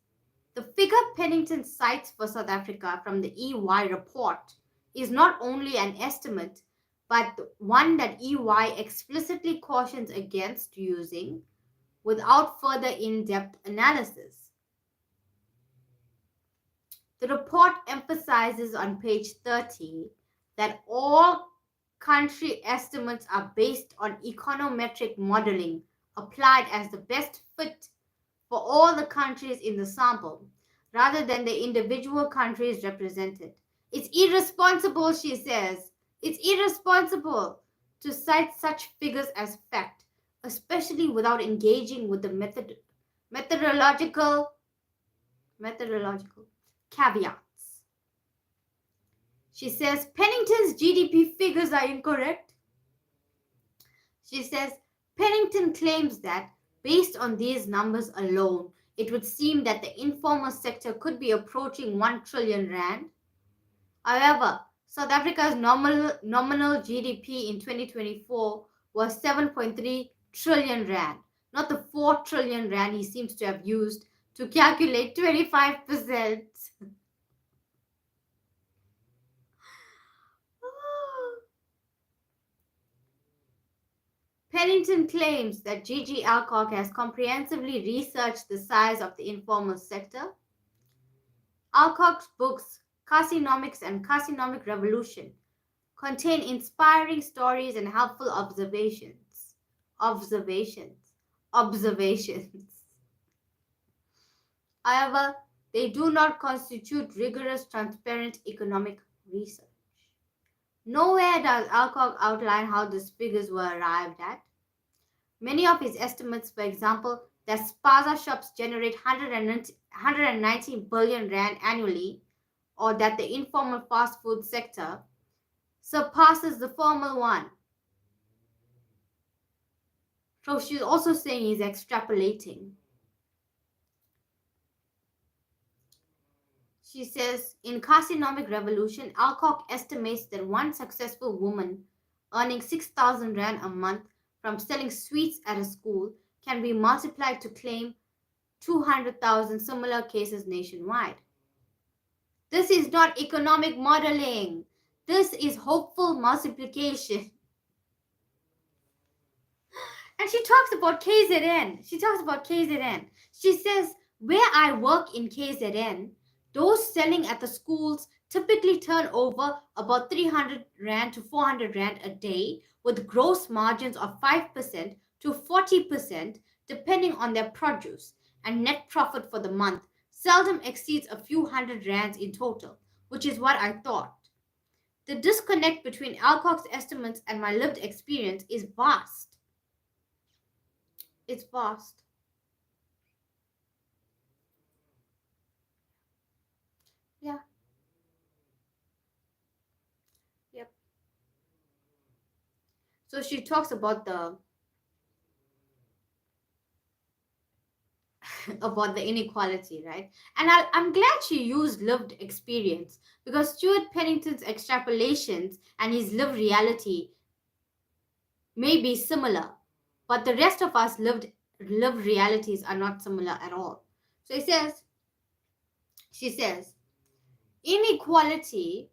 Speaker 1: The figure Pennington cites for South Africa from the EY report is not only an estimate, but one that EY explicitly cautions against using without further in-depth analysis. The report emphasizes on page 30 that all country estimates are based on econometric modeling applied as the best fit for all the countries in the sample, rather than the individual countries represented. It's irresponsible, she says. It's irresponsible to cite such figures as fact, especially without engaging with the methodological caveats. She says Pennington's GDP figures are incorrect. She says Pennington claims that based on these numbers alone, it would seem that the informal sector could be approaching 1 trillion rand. However, South Africa's nominal GDP in 2024 was 7.3 trillion rand, not the 4 trillion rand he seems to have used to calculate 25%. Pennington claims that G.G. Alcock has comprehensively researched the size of the informal sector. Alcock's books, Carcinomics and Carcinomic Revolution, contain inspiring stories and helpful observations. However, they do not constitute rigorous, transparent economic research. Nowhere does Alcock outline how these figures were arrived at. Many of his estimates, for example, that spaza shops generate 190 billion rand annually, or that the informal fast food sector surpasses the formal one. So she's also saying he's extrapolating. She says, in Carcinomic Revolution, Alcock estimates that one successful woman earning 6,000 rand a month from selling sweets at a school can be multiplied to claim 200,000 similar cases nationwide. This is not economic modeling. This is hopeful multiplication. And she talks about KZN. She says, where I work in KZN, those selling at the schools typically turn over about 300 rand to 400 rand a day, with gross margins of 5% to 40% depending on their produce, and net profit for the month seldom exceeds a few hundred rands in total, which is what I thought. The disconnect between Alcock's estimates and my lived experience is vast. It's vast. Yeah. Yep. So she talks about the inequality, right? And I'm glad she used lived experience, because Stuart Pennington's extrapolations and his lived reality may be similar, but the rest of us lived realities are not similar at all. So she says, inequality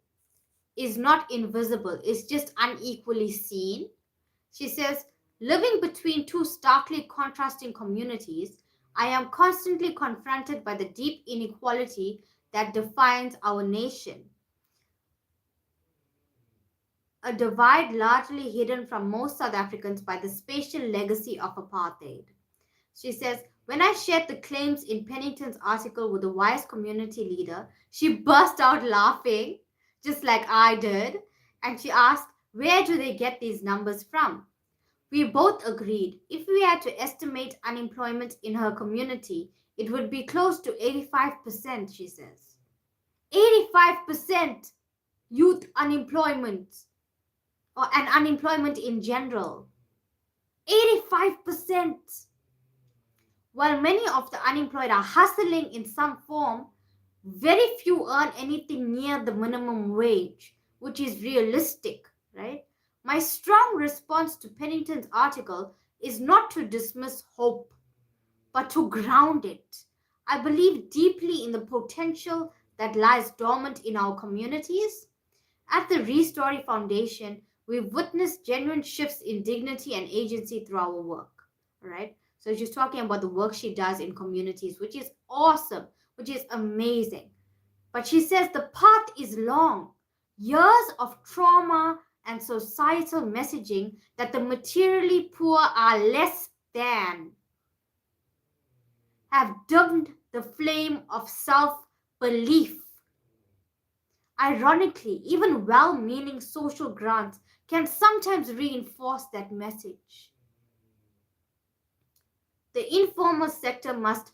Speaker 1: is not invisible, it's just unequally seen. She says, living between two starkly contrasting communities, I am constantly confronted by the deep inequality that defines our nation. A divide largely hidden from most South Africans by the spatial legacy of apartheid. She says, when I shared the claims in Pennington's article with a wise community leader, she burst out laughing, just like I did, and she asked, where do they get these numbers from? We both agreed if we had to estimate unemployment in her community, it would be close to 85%, she says. 85% youth unemployment, and unemployment in general. 85%. While many of the unemployed are hustling in some form, very few earn anything near the minimum wage, which is realistic, right? My strong response to Pennington's article is not to dismiss hope, but to ground it. I believe deeply in the potential that lies dormant in our communities. At the Restory Foundation, we've witnessed genuine shifts in dignity and agency through our work, right? So she's talking about the work she does in communities, which is awesome, which is amazing. But she says the path is long. Years of trauma and societal messaging that the materially poor are less than have dimmed the flame of self-belief. Ironically, even well-meaning social grants can sometimes reinforce that message. The informal sector must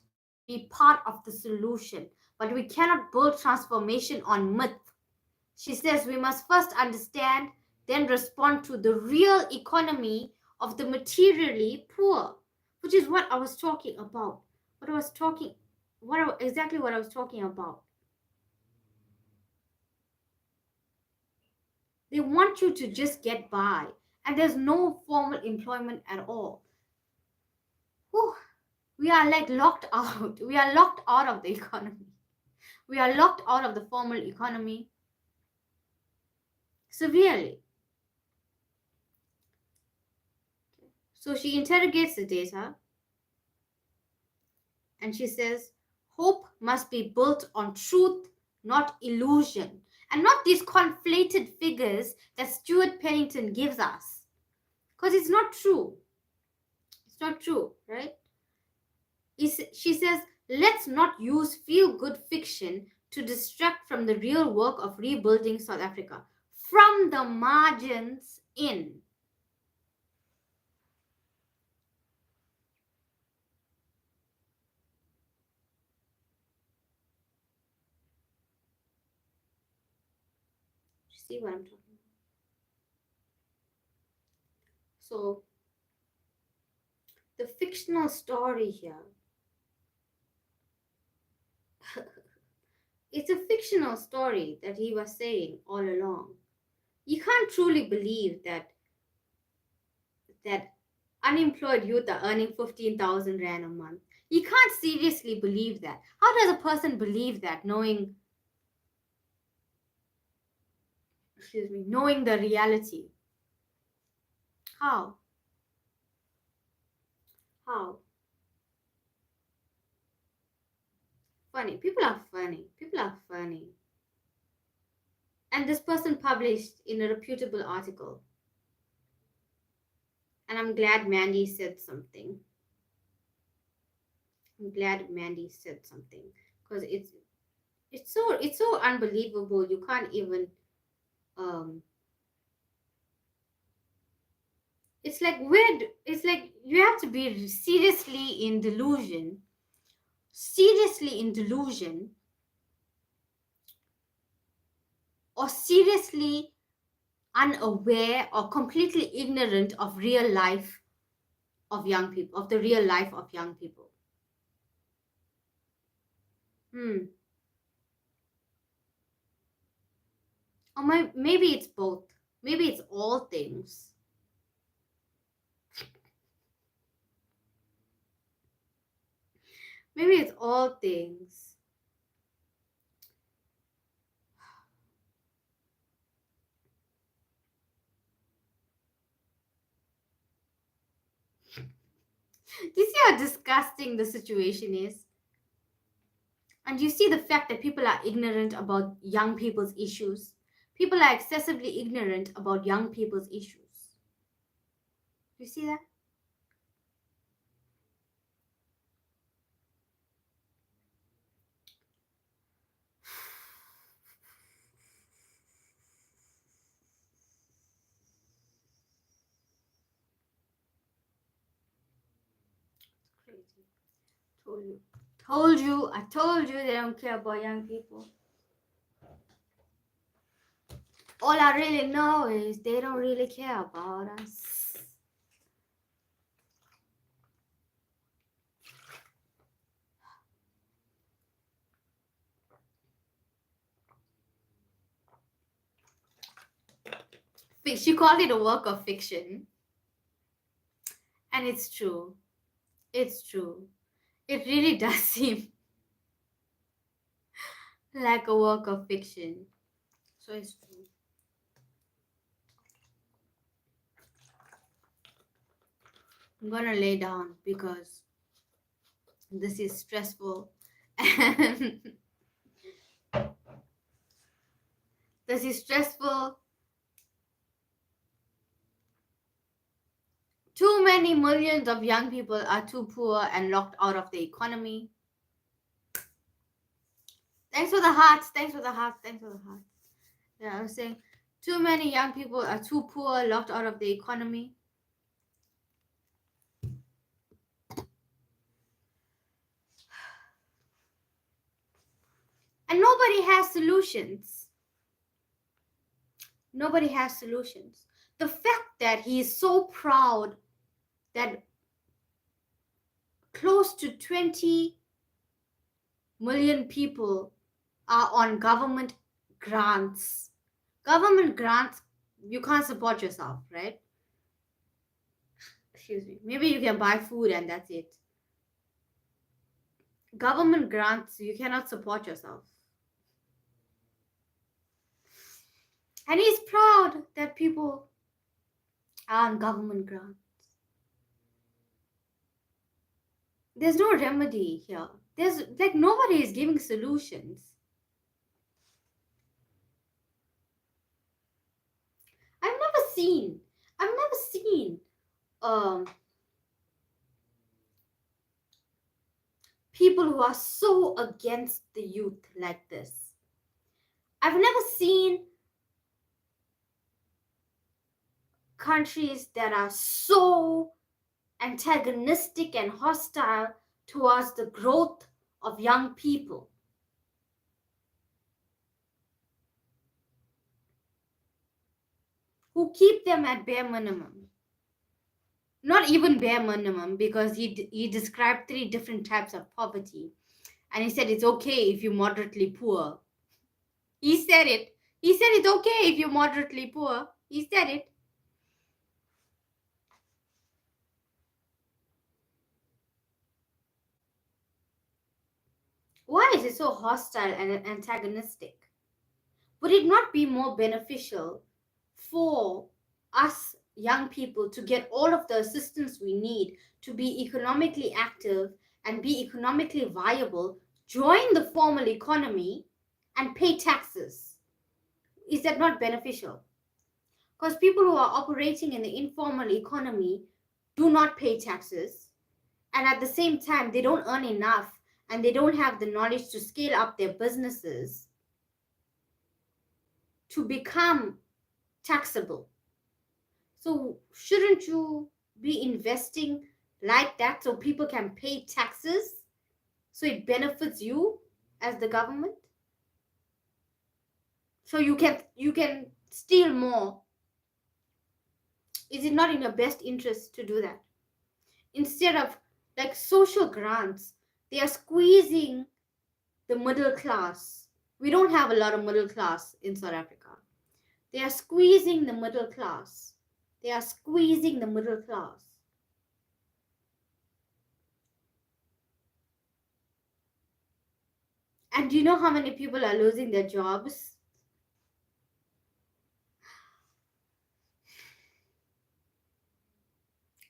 Speaker 1: be part of the solution, but we cannot build transformation on myth. She says we must first understand, then respond to the real economy of the materially poor, which is what I was talking about. Exactly what I was talking about. They want you to just get by, and there's no formal employment at all. Whew. We are like locked out. We are locked out of the economy. We are locked out of the formal economy severely. So she interrogates the data and she says, hope must be built on truth, not illusion, and not these conflated figures that Stuart Pennington gives us. Because it's not true. It's not true, right? She says, let's not use feel-good fiction to distract from the real work of rebuilding South Africa from the margins in. See what I'm talking about? So, the fictional story here, it's a fictional story that he was saying all along. You can't truly believe that unemployed youth are earning 15,000 rand a month. You can't seriously believe that. How does a person believe that knowing the reality? How? Funny. People are funny. And this person published in a reputable article. And I'm glad Mandy said something. Because it's so unbelievable. You can't even it's like weird. It's like you have to be seriously in delusion, or seriously unaware or completely ignorant of real life of young people, of the real life of young people. Or maybe it's both. Maybe it's all things. Maybe it's all things. Do you see how disgusting the situation is? And you see the fact that people are ignorant about young people's issues. People are excessively ignorant about young people's issues. Do you see that? Crazy. I told you they don't care about young people. All I really know is they don't really care about us. She called it a work of fiction. And it's true. It's true. It really does seem like a work of fiction. So it's true. I'm gonna lay down because this is stressful and this is stressful. Too many millions of young people are too poor and locked out of the economy. Thanks for the hearts. Thanks for the hearts. Thanks for the hearts. Yeah, I was saying too many young people are too poor, locked out of the economy. And nobody has solutions. Nobody has solutions. The fact that he is so proud that close to 20 million people are on government grants. Government grants, you can't support yourself, right? Excuse me. Maybe you can buy food and that's it. Government grants, you cannot support yourself. And he's proud that people are on government grants. There's no remedy here. There's like nobody is giving solutions. I've never seen people who are so against the youth like this. I've never seen countries that are so antagonistic and hostile towards the growth of young people. Who keep them at bare minimum. Not even bare minimum, because he described 3 different types of poverty. And he said it's okay if you're moderately poor. He said it. He said it's okay if you're moderately poor. He said it. Why is it so hostile and antagonistic? Would it not be more beneficial for us young people to get all of the assistance we need to be economically active and be economically viable, join the formal economy and pay taxes? Is that not beneficial? Because people who are operating in the informal economy do not pay taxes, and at the same time they don't earn enough and they don't have the knowledge to scale up their businesses to become taxable. So shouldn't you be investing like that so people can pay taxes so it benefits you as the government? So you can steal more. Is it not in your best interest to do that? Instead of like social grants, they are squeezing the middle class. We don't have a lot of middle class in South Africa. They are squeezing the middle class. They are squeezing the middle class. And do you know how many people are losing their jobs?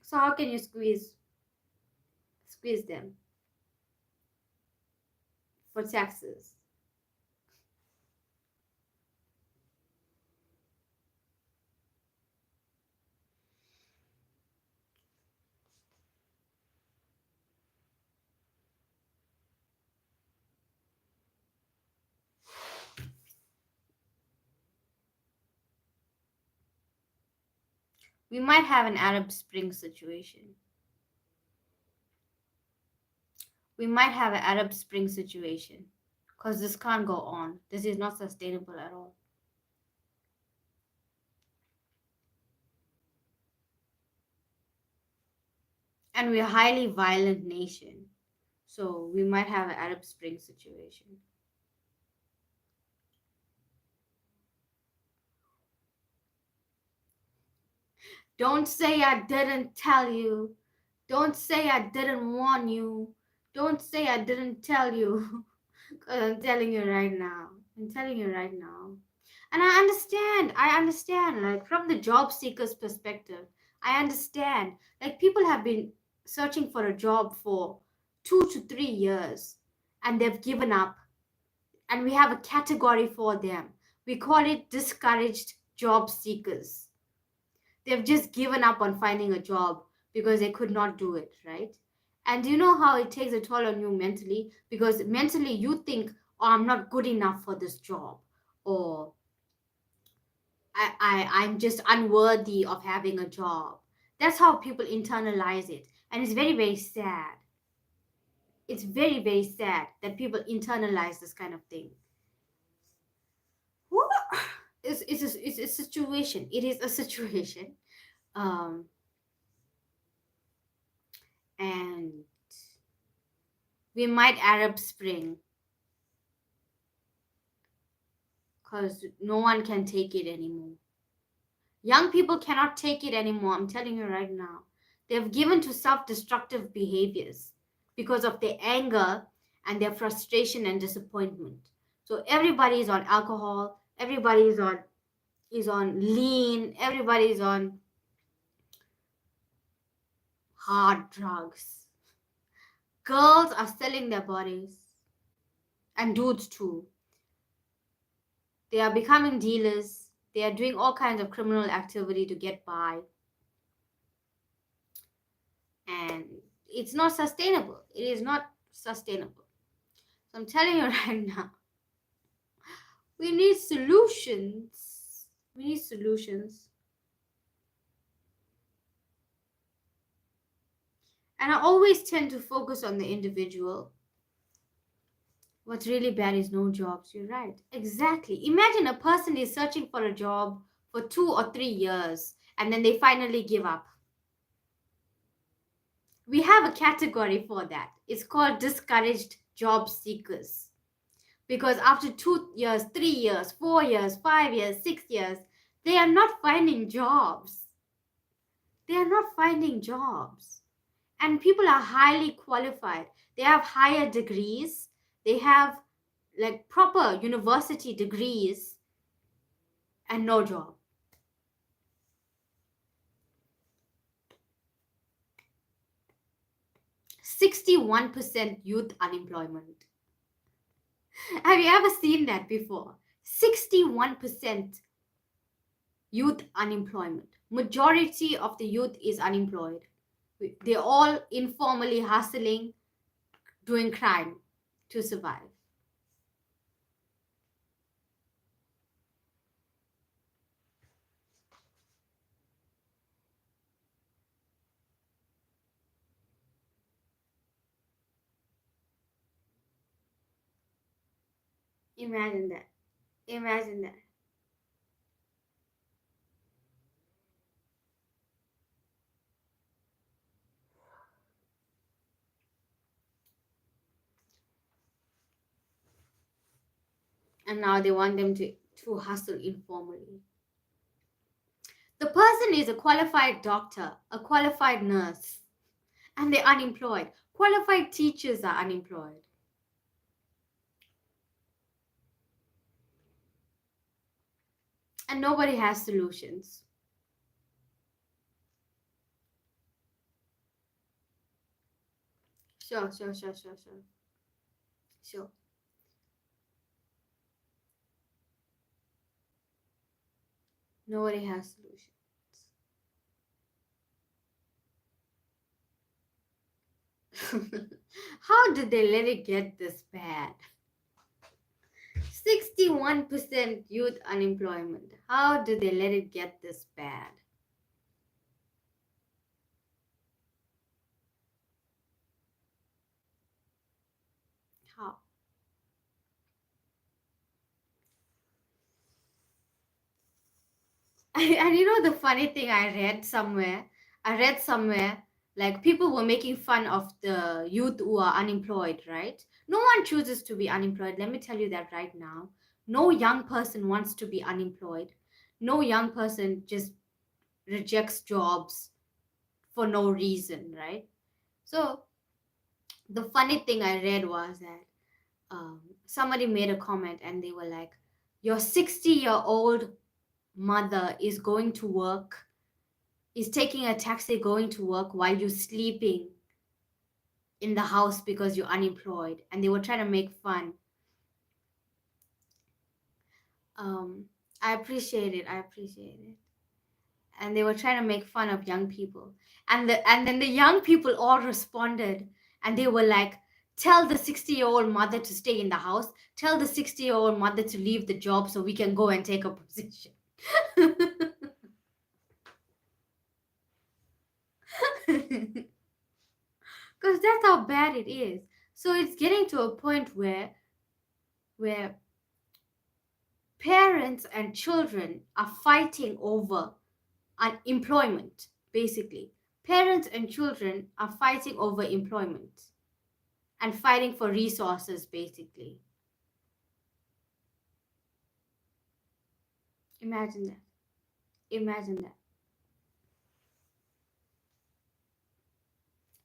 Speaker 1: So how can you squeeze them for taxes? We might have an Arab Spring situation. We might have an Arab Spring situation because this can't go on. This is not sustainable at all. And we're a highly violent nation. So we might have an Arab Spring situation. Don't say I didn't tell you. Don't say I didn't warn you. Don't say I didn't tell you. Because I'm telling you right now. I'm telling you right now. And I understand, like from the job seeker's perspective, I understand. Like people have been searching for a job for 2 to 3 years and they've given up. And we have a category for them. We call it discouraged job seekers. They've just given up on finding a job because they could not do it, right? And do you know how it takes a toll on you mentally? Because mentally you think, oh, I'm not good enough for this job, or I'm just unworthy of having a job. That's how people internalize it. And it's very, very sad. It's very, very sad that people internalize this kind of thing. It's a situation. It is a situation. Um, and we might Arab Spring because no one can take it anymore. Young people cannot take it anymore. I'm telling you right now. They've given to self-destructive behaviors because of their anger and their frustration and disappointment. So everybody is on alcohol. Everybody is on lean. Everybody is on hard drugs. Girls are selling their bodies, and dudes too. They are becoming dealers. They are doing all kinds of criminal activity to get by. And it's not sustainable. It is not sustainable. So I'm telling you right now, we need solutions. We need solutions. And I always tend to focus on the individual. What's really bad is no jobs. You're right. Exactly. Imagine a person is searching for a job for 2 or 3 years and then they finally give up. We have a category for that. It's called discouraged job seekers. Because after 2 years, 3 years, 4 years, 5 years, 6 years, they are not finding jobs. They are not finding jobs. And people are highly qualified. They have higher degrees. They have like proper university degrees and no job. %61 youth unemployment. Have you ever seen that before? 61% youth unemployment. Majority of the youth is unemployed. They're all informally hustling, doing crime to survive. Imagine that. Imagine that. And now they want them to hustle informally. The person is a qualified doctor, a qualified nurse, and they're unemployed. Qualified teachers are unemployed. And nobody has solutions. Sure, sure, sure, sure, sure. Sure. Nobody has solutions. How did they let it get this bad? 61% youth unemployment. How did they let it get this bad? How? And you know the funny thing I read somewhere like people were making fun of the youth who are unemployed, right? No one chooses to be unemployed. Let me tell you that right now. No young person wants to be unemployed. No young person just rejects jobs for no reason, right? So the funny thing I read was that somebody made a comment and they were like, your 60-year-old mother is going to work, is taking a taxi going to work while you're sleeping in the house because you're unemployed. And they were trying to make fun. I appreciate it. I appreciate it. And they were trying to make fun of young people. And then the young people all responded and they were like, tell the 60-year-old mother to stay in the house. Tell the 60-year-old mother to leave the job so we can go and take a position. Because that's how bad it is. So it's getting to a point where parents and children are fighting over unemployment, basically. Parents and children are fighting over employment and fighting for resources, basically. Imagine that. Imagine that.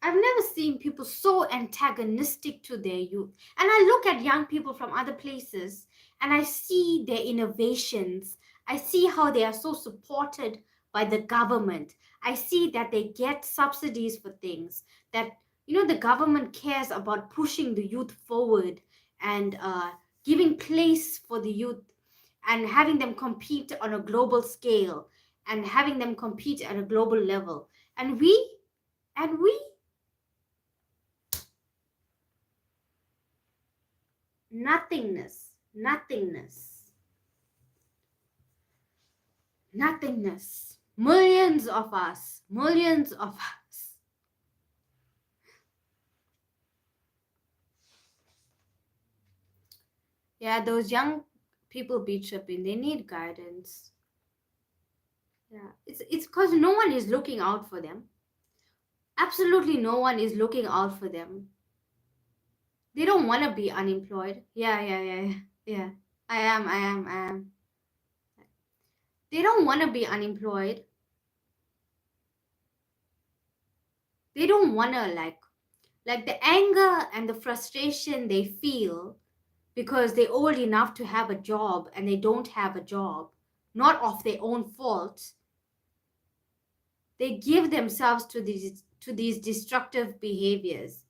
Speaker 1: I've never seen people so antagonistic to their youth. And I look at young people from other places and I see their innovations. I see how they are so supported by the government. I see that they get subsidies for things, that, you know, the government cares about pushing the youth forward and giving place for the youth and having them compete on a global scale and having them compete at a global level. And we nothingness, nothingness, nothingness. Millions of us, millions of us. Yeah, those young people be tripping. They need guidance. Yeah, it's because no one is looking out for them. Absolutely no one is looking out for them. They don't want to be unemployed. Yeah, yeah, yeah, yeah. Yeah. I am. They don't want to be unemployed. They don't want to like the anger and the frustration they feel because they're old enough to have a job and they don't have a job, not of their own fault. They give themselves to these destructive behaviors.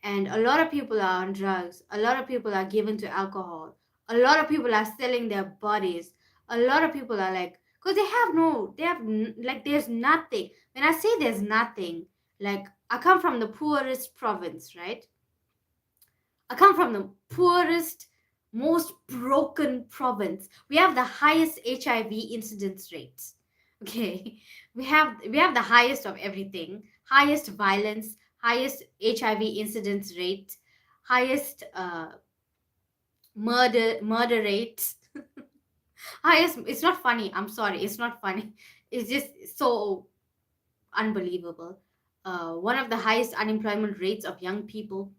Speaker 1: And a lot of people are on drugs. A lot of people are given to alcohol. A lot of people are selling their bodies. A lot of people are like, because like, there's nothing. When I say there's nothing, like, I come from the poorest province, right? I come from the poorest, most broken province. We have the highest HIV incidence rates. Okay, we have the highest of everything, highest violence, highest HIV incidence rate, highest murder rates, highest. It's not funny. I'm sorry. It's not funny. It's just so unbelievable. One of the highest unemployment rates of young people.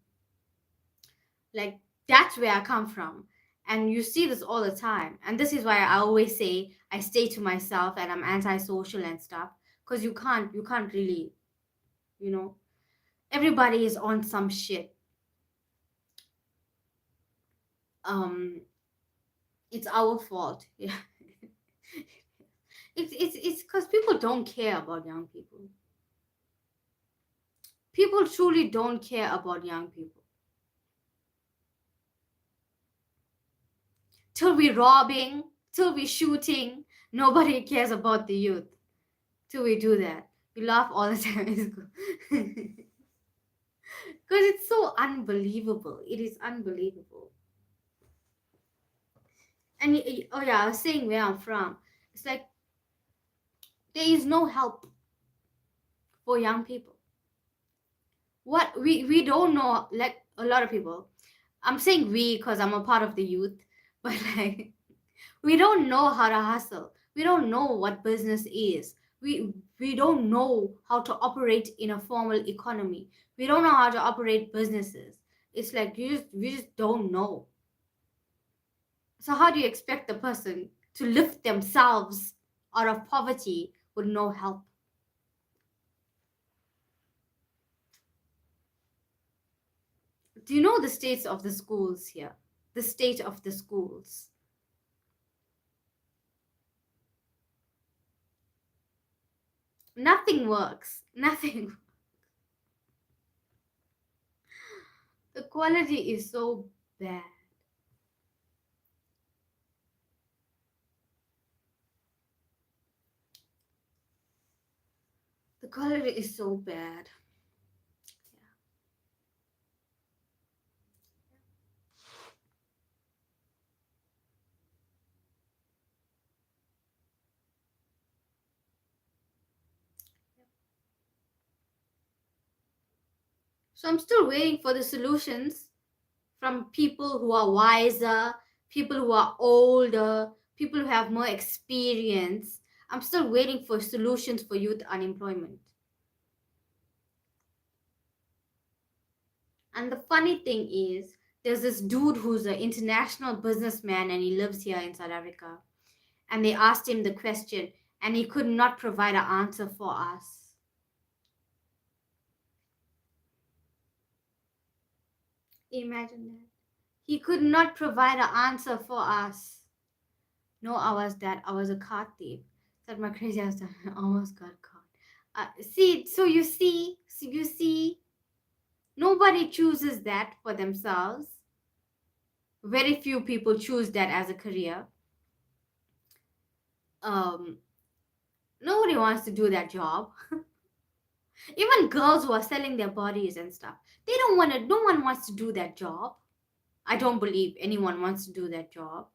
Speaker 1: Like, that's where I come from. And you see this all the time. And this is why I always say I stay to myself and I'm antisocial and stuff. Because you can't really, you know, everybody is on some shit. Um, it's our fault. Yeah. It's because people don't care about young people. People truly don't care about young people. Till we robbing, till we shooting, nobody cares about the youth. Till we do that, we laugh all the time in school. Because it's so unbelievable. It is unbelievable. And oh yeah, I was saying where I'm from. It's like there is no help for young people. What we don't know, like a lot of people. I'm saying we because I'm a part of the youth, but like we don't know how to hustle. We don't know what business is. We don't know how to operate in a formal economy. We don't know how to operate businesses. It's like we just don't know. So how do you expect the person to lift themselves out of poverty with no help? Do you know the states of the schools here? The state of the schools. Nothing works. Nothing. The quality is so bad. The quality is so bad. So I'm still waiting for the solutions from people who are wiser, people who are older, people who have more experience. I'm still waiting for solutions for youth unemployment. And the funny thing is, there's this dude who's an international businessman and he lives here in South Africa. And they asked him the question and he could not provide an answer for us. Imagine that. He could not provide an answer for us. No, I was that. I was a card thief. Said my crazy ass. I almost got caught. See, so you see, nobody chooses that for themselves. Very few people choose that as a career. Nobody wants to do that job. Even girls who are selling their bodies and stuff, they don't want to. No one wants to do that job. I don't believe anyone wants to do that job.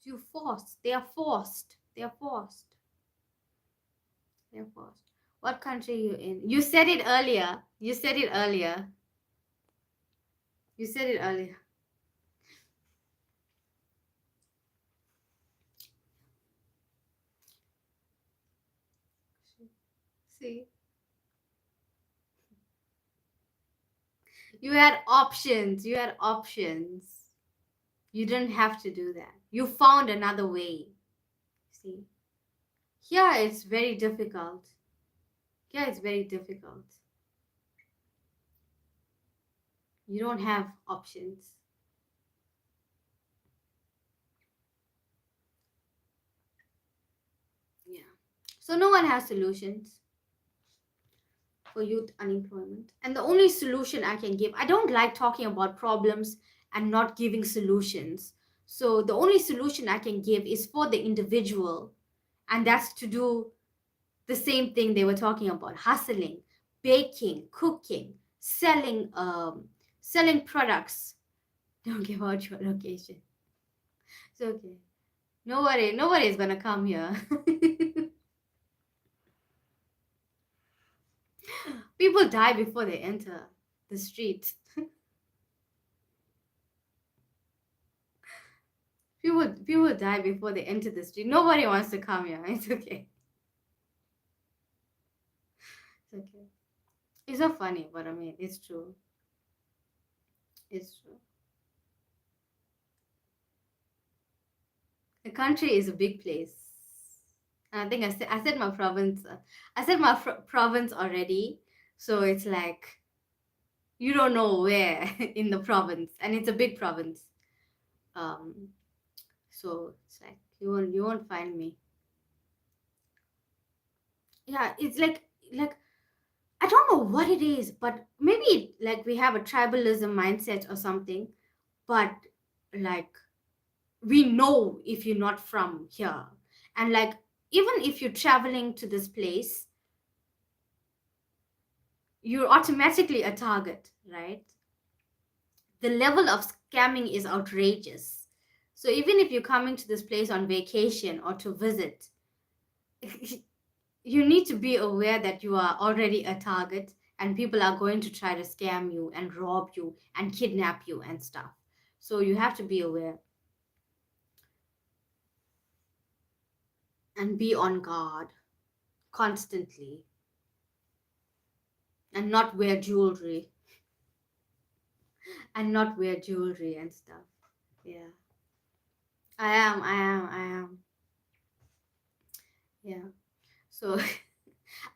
Speaker 1: You're forced. They are forced. They are forced. They are forced. What country are you in? You said it earlier. You said it earlier. You said it earlier. See? You had options. You had options. You didn't have to do that. You found another way. See? Here it's very difficult. Here it's very difficult. You don't have options. Yeah. So no one has solutions for youth unemployment. And the only solution I can give, I don't like talking about problems and not giving solutions. So the only solution I can give is for the individual, and that's to do the same thing they were talking about: hustling, baking, cooking, selling products. Don't give out your location. It's okay. Nobody is gonna come here. People die before they enter the street. People die before they enter the street. Nobody wants to come here. It's okay. It's okay. It's not funny, but I mean, it's true. It's true. The country is a big place. And I think I said my province. I said my province already. So it's like you don't know where in the province, and it's a big province. So it's like You won't find me. Yeah, it's like I don't know what it is, but maybe like we have a tribalism mindset or something. But like we know if you're not from here, and like even if you're traveling to this place, you're automatically a target, right? The level of scamming is outrageous. So even if you're coming to this place on vacation or to visit, you need to be aware that you are already a target and people are going to try to scam you and rob you and kidnap you and stuff. So you have to be aware and be on guard constantly and not wear jewelry and stuff. Yeah. I am. Yeah. So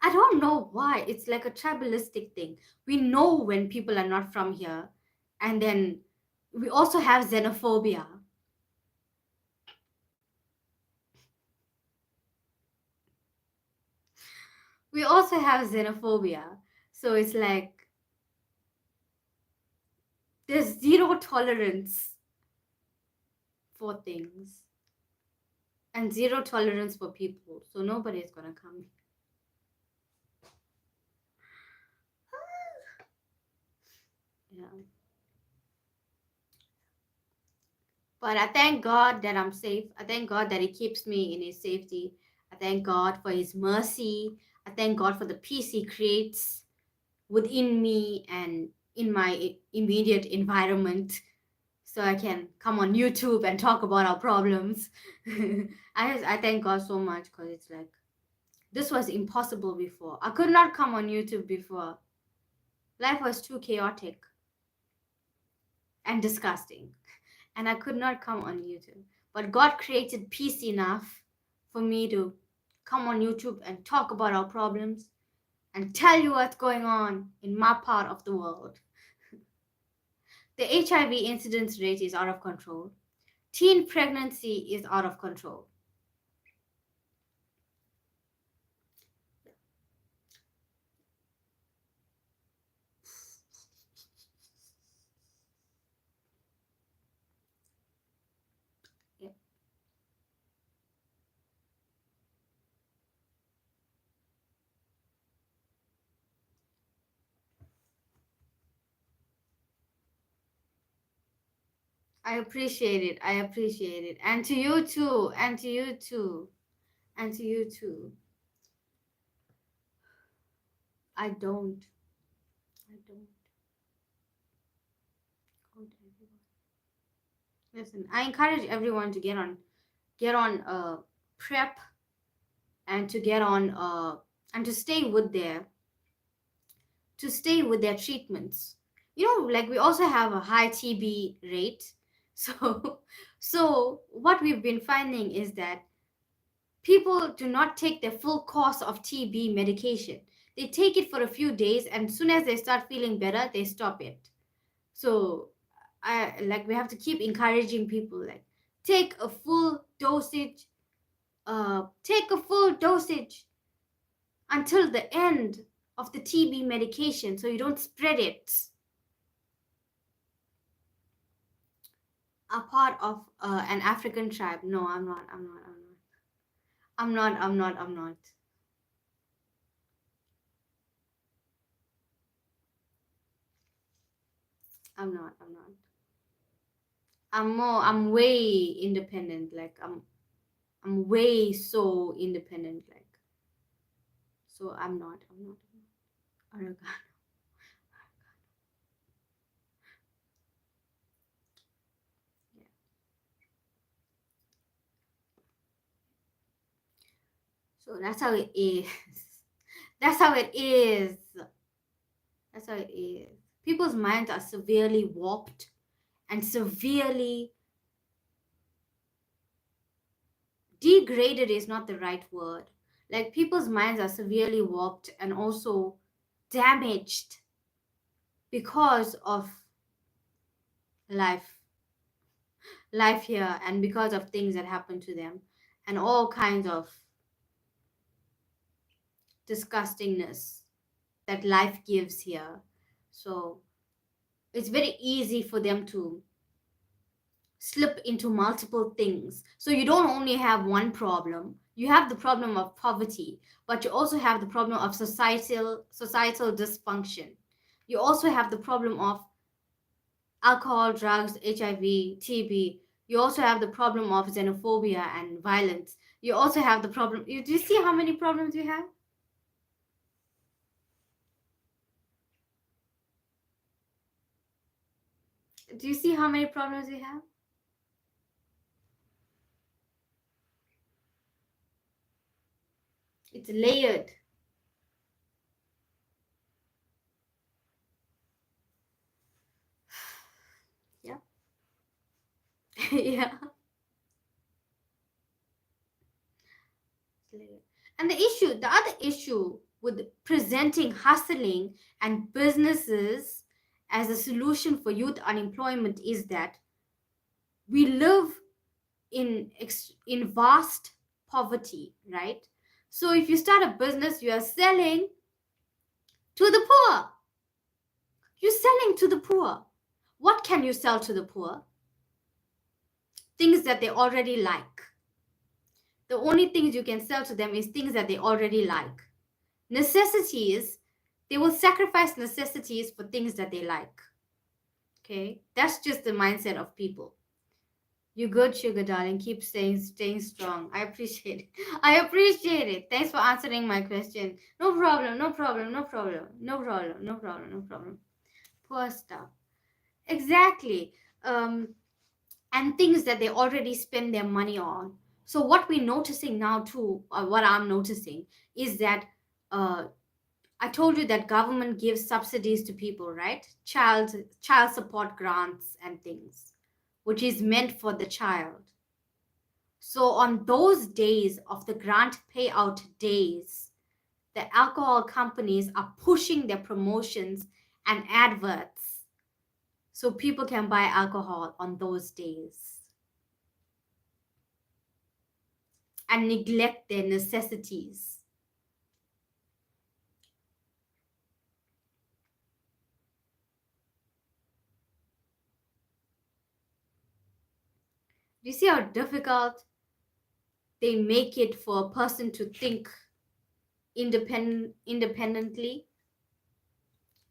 Speaker 1: I don't know why. It's like a tribalistic thing. We know when people are not from here, and then we also have xenophobia. We also have xenophobia. So it's like there's zero tolerance for things and zero tolerance for people. So nobody's gonna come. Yeah. But I thank God that I'm safe. I thank God that He keeps me in His safety. I thank God for His mercy. I thank God for the peace He creates within me and in my immediate environment, so I can come on YouTube and talk about our problems. I thank God so much, because it's like this was impossible before. I could not come on YouTube before. Life was too chaotic and disgusting, and I could not come on YouTube. But God created peace enough for me to come on YouTube and talk about our problems and tell you what's going on in my part of the world. The HIV incidence rate is out of control. Teen pregnancy is out of control. Yeah. I appreciate it. I appreciate it. And to you too. And to you too. And to you too. I don't. I don't. Don't everyone. Listen, I encourage everyone to get on prep and to get on and to stay with their treatments. You know, like we also have a high TB rate. So so what we've been finding is that people do not take their full course of TB medication. They take it for a few days, and as soon as they start feeling better, they stop it. So I like we have to keep encouraging people, like take a full dosage, take a full dosage until the end of the TB medication so you don't spread it. A part of an African tribe. No, I'm not. I'm not. I'm not. I'm not. I'm not. I'm not. I'm not. I'm not. I'm way independent. Like I'm way so independent. Like so I'm not. I'm not. Oregano. Yeah. So that's how it is. That's how it is. That's how it is. People's minds are severely warped and severely degraded is not the right word. Like people's minds are severely warped and also damaged because of life life here and because of things that happen to them. and all kinds of disgustingness that life gives here. So it's very easy for them to slip into multiple things. So you don't only have one problem. You have the problem of poverty, but you also have the problem of societal dysfunction. You also have the problem of alcohol, drugs, HIV, TB. You also have the problem of xenophobia and violence. You also have the problem. Do you see how many problems you have? Do you see how many problems you have? It's layered. Yeah. Yeah. And the other issue with presenting hustling and businesses as a solution for youth unemployment is that we live in vast poverty, right? So if you start a business, you are selling to the poor. You're selling to the poor. What can you sell to the poor? Things that they already like. The only things you can sell to them is things that they already like. Necessities, they will sacrifice necessities for things that they like. Okay? That's just the mindset of people. You good, sugar darling. Keep staying strong. I appreciate it. I appreciate it. Thanks for answering my question. No problem, no problem, no problem, no problem, no problem, no problem. Poor stuff. Exactly. And things that they already spend their money on. So what we're noticing now too, or what I'm noticing, is that I told you that government gives subsidies to people, right? Child support grants and things, which is meant for the child. So on those days of the grant payout days, the alcohol companies are pushing their promotions and adverts so people can buy alcohol on those days and neglect their necessities. Do you see how difficult they make it for a person to think independently?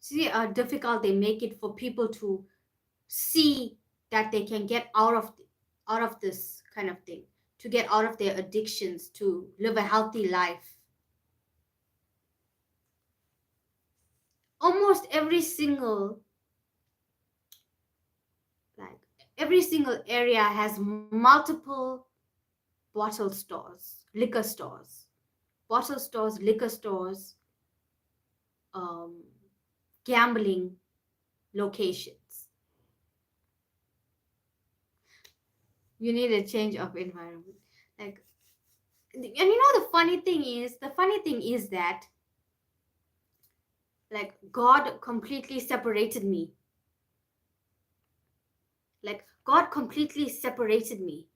Speaker 1: See how difficult they make it for people to see that they can get out of this kind of thing, to get out of their addictions, to live a healthy life. Almost like every single area has multiple bottle stores, liquor stores, bottle stores, liquor stores, um, gambling locations. You need a change of environment. Like, and you know the funny thing is that like God completely separated me. Like God completely separated me.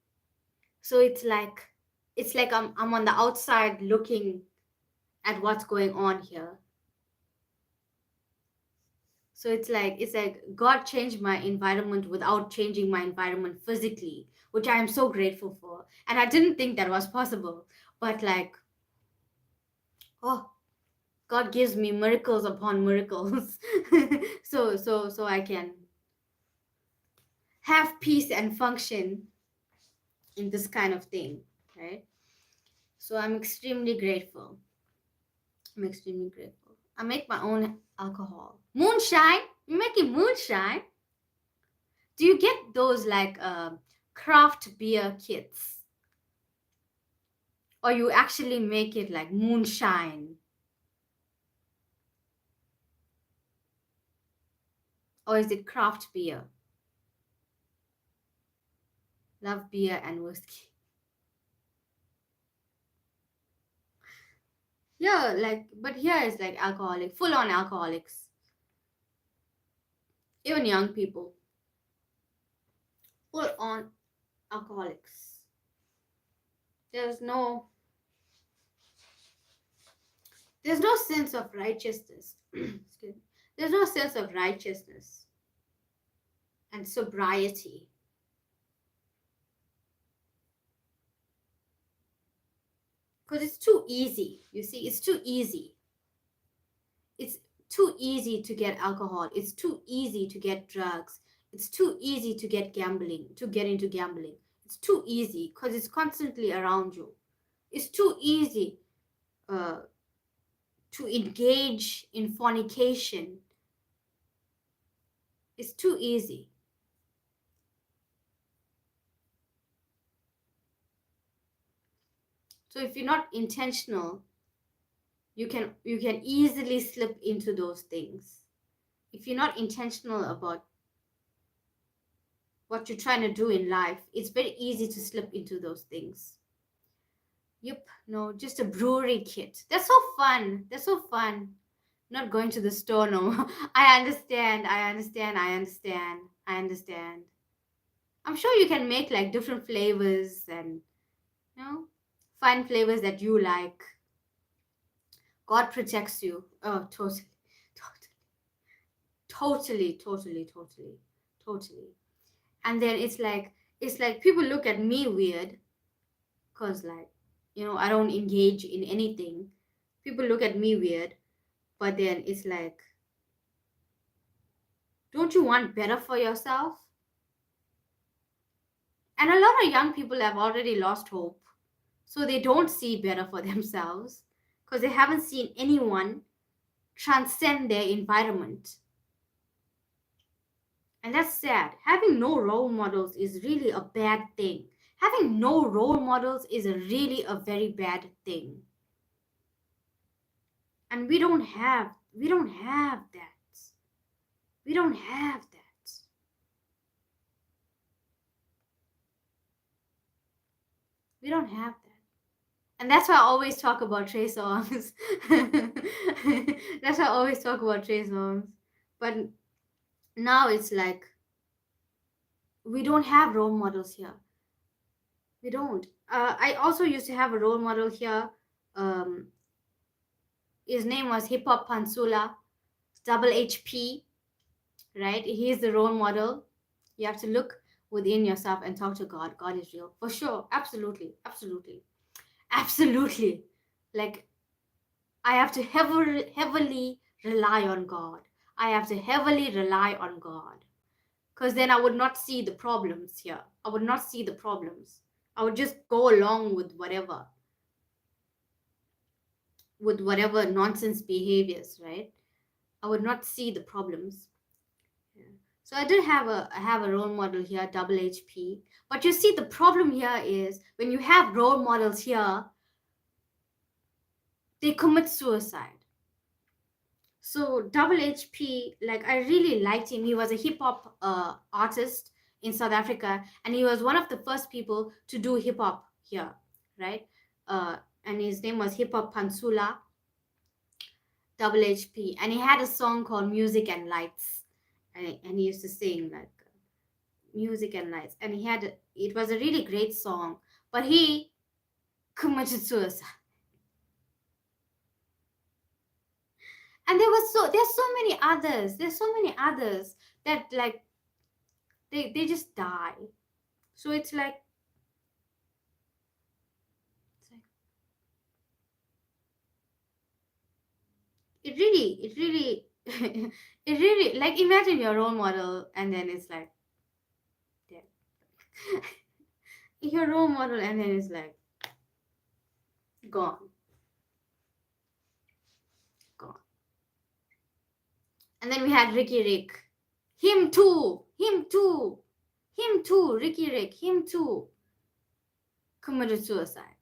Speaker 1: So it's like I'm on the outside looking at what's going on here. So it's like God changed my environment without changing my environment physically, which I am so grateful for. And I didn't think that was possible. But like, oh, God gives me miracles upon miracles. So I can have peace and function in this kind of thing, right? So I'm extremely grateful. I'm extremely grateful. I make my own alcohol. Moonshine? You're making moonshine? Do you get those like craft beer kits? Or you actually make it like moonshine? Or is it craft beer? Love beer and whiskey. Yeah, like, but here is like alcoholic, full on alcoholics. Even young people. Full on alcoholics. There's no sense of righteousness. Excuse me. There's no sense of righteousness and sobriety. Because it's too easy. You see, it's too easy. It's too easy to get alcohol. It's too easy to get drugs. It's too easy to get into gambling. It's too easy because it's constantly around you. It's too easy uh, to engage in fornication. It's too easy. So if you're not intentional, you can easily slip into those things. If you're not intentional about what you're trying to do in life, it's very easy to slip into those things. Yep, no, just a brewery kit. That's so fun. That's so fun. Not going to the store, no. I understand. I'm sure you can make like different flavors and, you know, fun flavors that you like. God protects you. Oh, totally. And then it's like people look at me weird because, like, you know, I don't engage in anything. People look at me weird, but then it's like, don't you want better for yourself? And a lot of young people have already lost hope, so they don't see better for themselves because they haven't seen anyone transcend their environment. And that's sad. Having no role models is really a bad thing. Having no role models is really a very bad thing. And we don't have that. We don't have that. We don't have that. And that's why I always talk about Trey Songz. That's why I always talk about Trey Songz. But now it's like, we don't have role models here. We don't. I also used to have a role model here. His name was Hip Hop Pansula, double HP, right? He is the role model. You have to look within yourself and talk to God. God is real. For sure. Absolutely. Like, I have to heavily rely on God. Because then I would not see the problems here. I would just go along with whatever nonsense behaviors, right? I would not see the problems. Yeah. So I did have a role model here, double HP. But you see, the problem here is when you have role models here, they commit suicide. So double HP, like, I really liked him. He was a hip hop artist in South Africa, and he was one of the first people to do hip hop here, right? And his name was Hip Hop Pansula, double HP, and he had a song called Music and Lights, and he used to sing like Music and Lights, and it was a really great song, but he committed suicide. And there's so many others that, like, they just die. So it's like it really it really, like, imagine your role model and then it's like dead. Your role model and then it's like gone. And then we had Ricky Rick. Him too. Ricky Rick, him too. Committed suicide.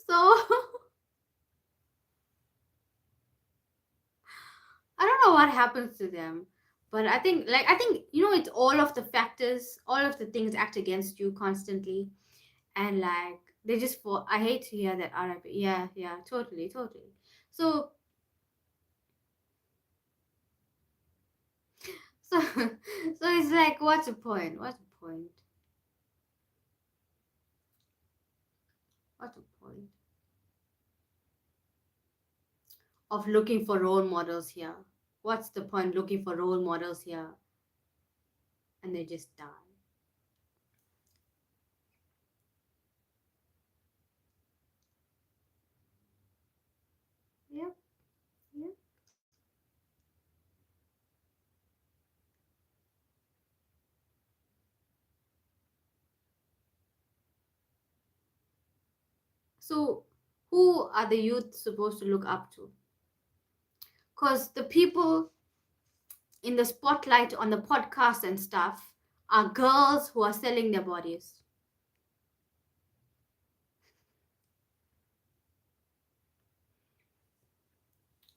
Speaker 1: So I don't know what happens to them, but I think, you know, it's all of the factors, all of the things act against you constantly, and like they just fall. I hate to hear that RIP. Yeah, totally. So so so it's like, what's the point? What's the point? What's the point of looking for role models here? What's the point looking for role models here? And they just die. Yep, yep. So who are the youth supposed to look up to? Because the people in the spotlight on the podcast and stuff are girls who are selling their bodies.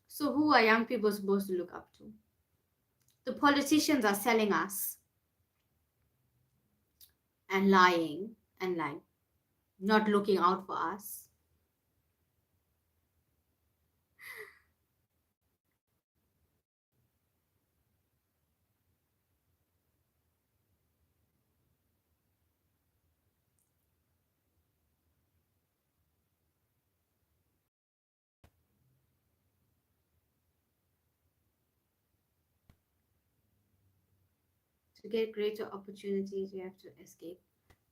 Speaker 1: So who are young people supposed to look up to? The politicians are selling us and lying and lying, not looking out for us. To get greater opportunities, you have to escape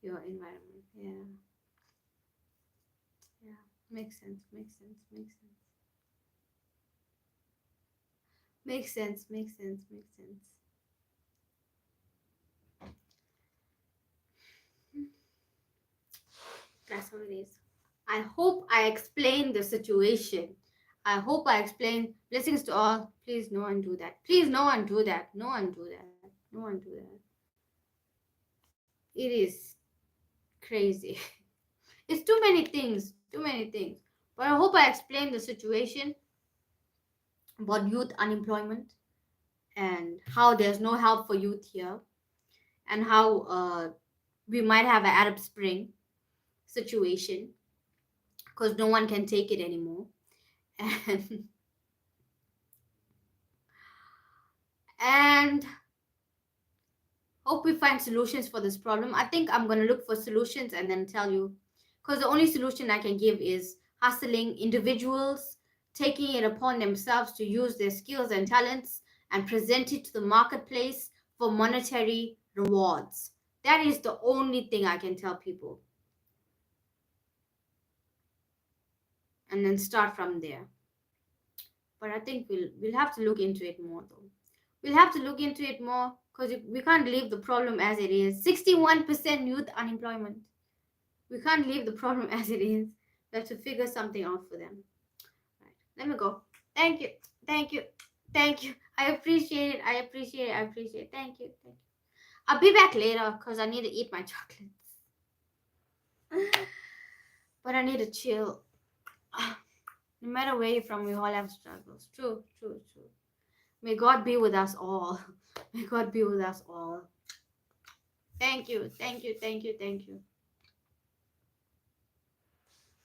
Speaker 1: your environment. Yeah. Yeah. Makes sense. Makes sense. Makes sense. Makes sense. Makes sense. Makes sense. That's what it is. I hope I explained the situation. I hope I explained. Blessings to all. Please, no one do that. Please, no one do that. No one do that. No one do that. It is crazy. It's too many things. Too many things. But I hope I explained the situation about youth unemployment and how there's no help for youth here, and how we might have an Arab Spring situation because no one can take it anymore. And and hope we find solutions for this problem. I think I'm going to look for solutions and then tell you, because the only solution I can give is hustling individuals, taking it upon themselves to use their skills and talents and present it to the marketplace for monetary rewards. That is the only thing I can tell people. And then start from there. But I think we'll have to look into it more though. We'll have to look into it more because we can't leave the problem as it is. 61% youth unemployment. We can't leave the problem as it is. We have to figure something out for them. Right. Let me go. Thank you. Thank you. Thank you. I appreciate it. I appreciate it. I appreciate it. Thank you. Thank you. I'll be back later because I need to eat my chocolates. But I need to chill. No matter where you're from, we all have struggles. True, true, true. May God be with us all. May God be with us all. Thank you, thank you, thank you, thank you.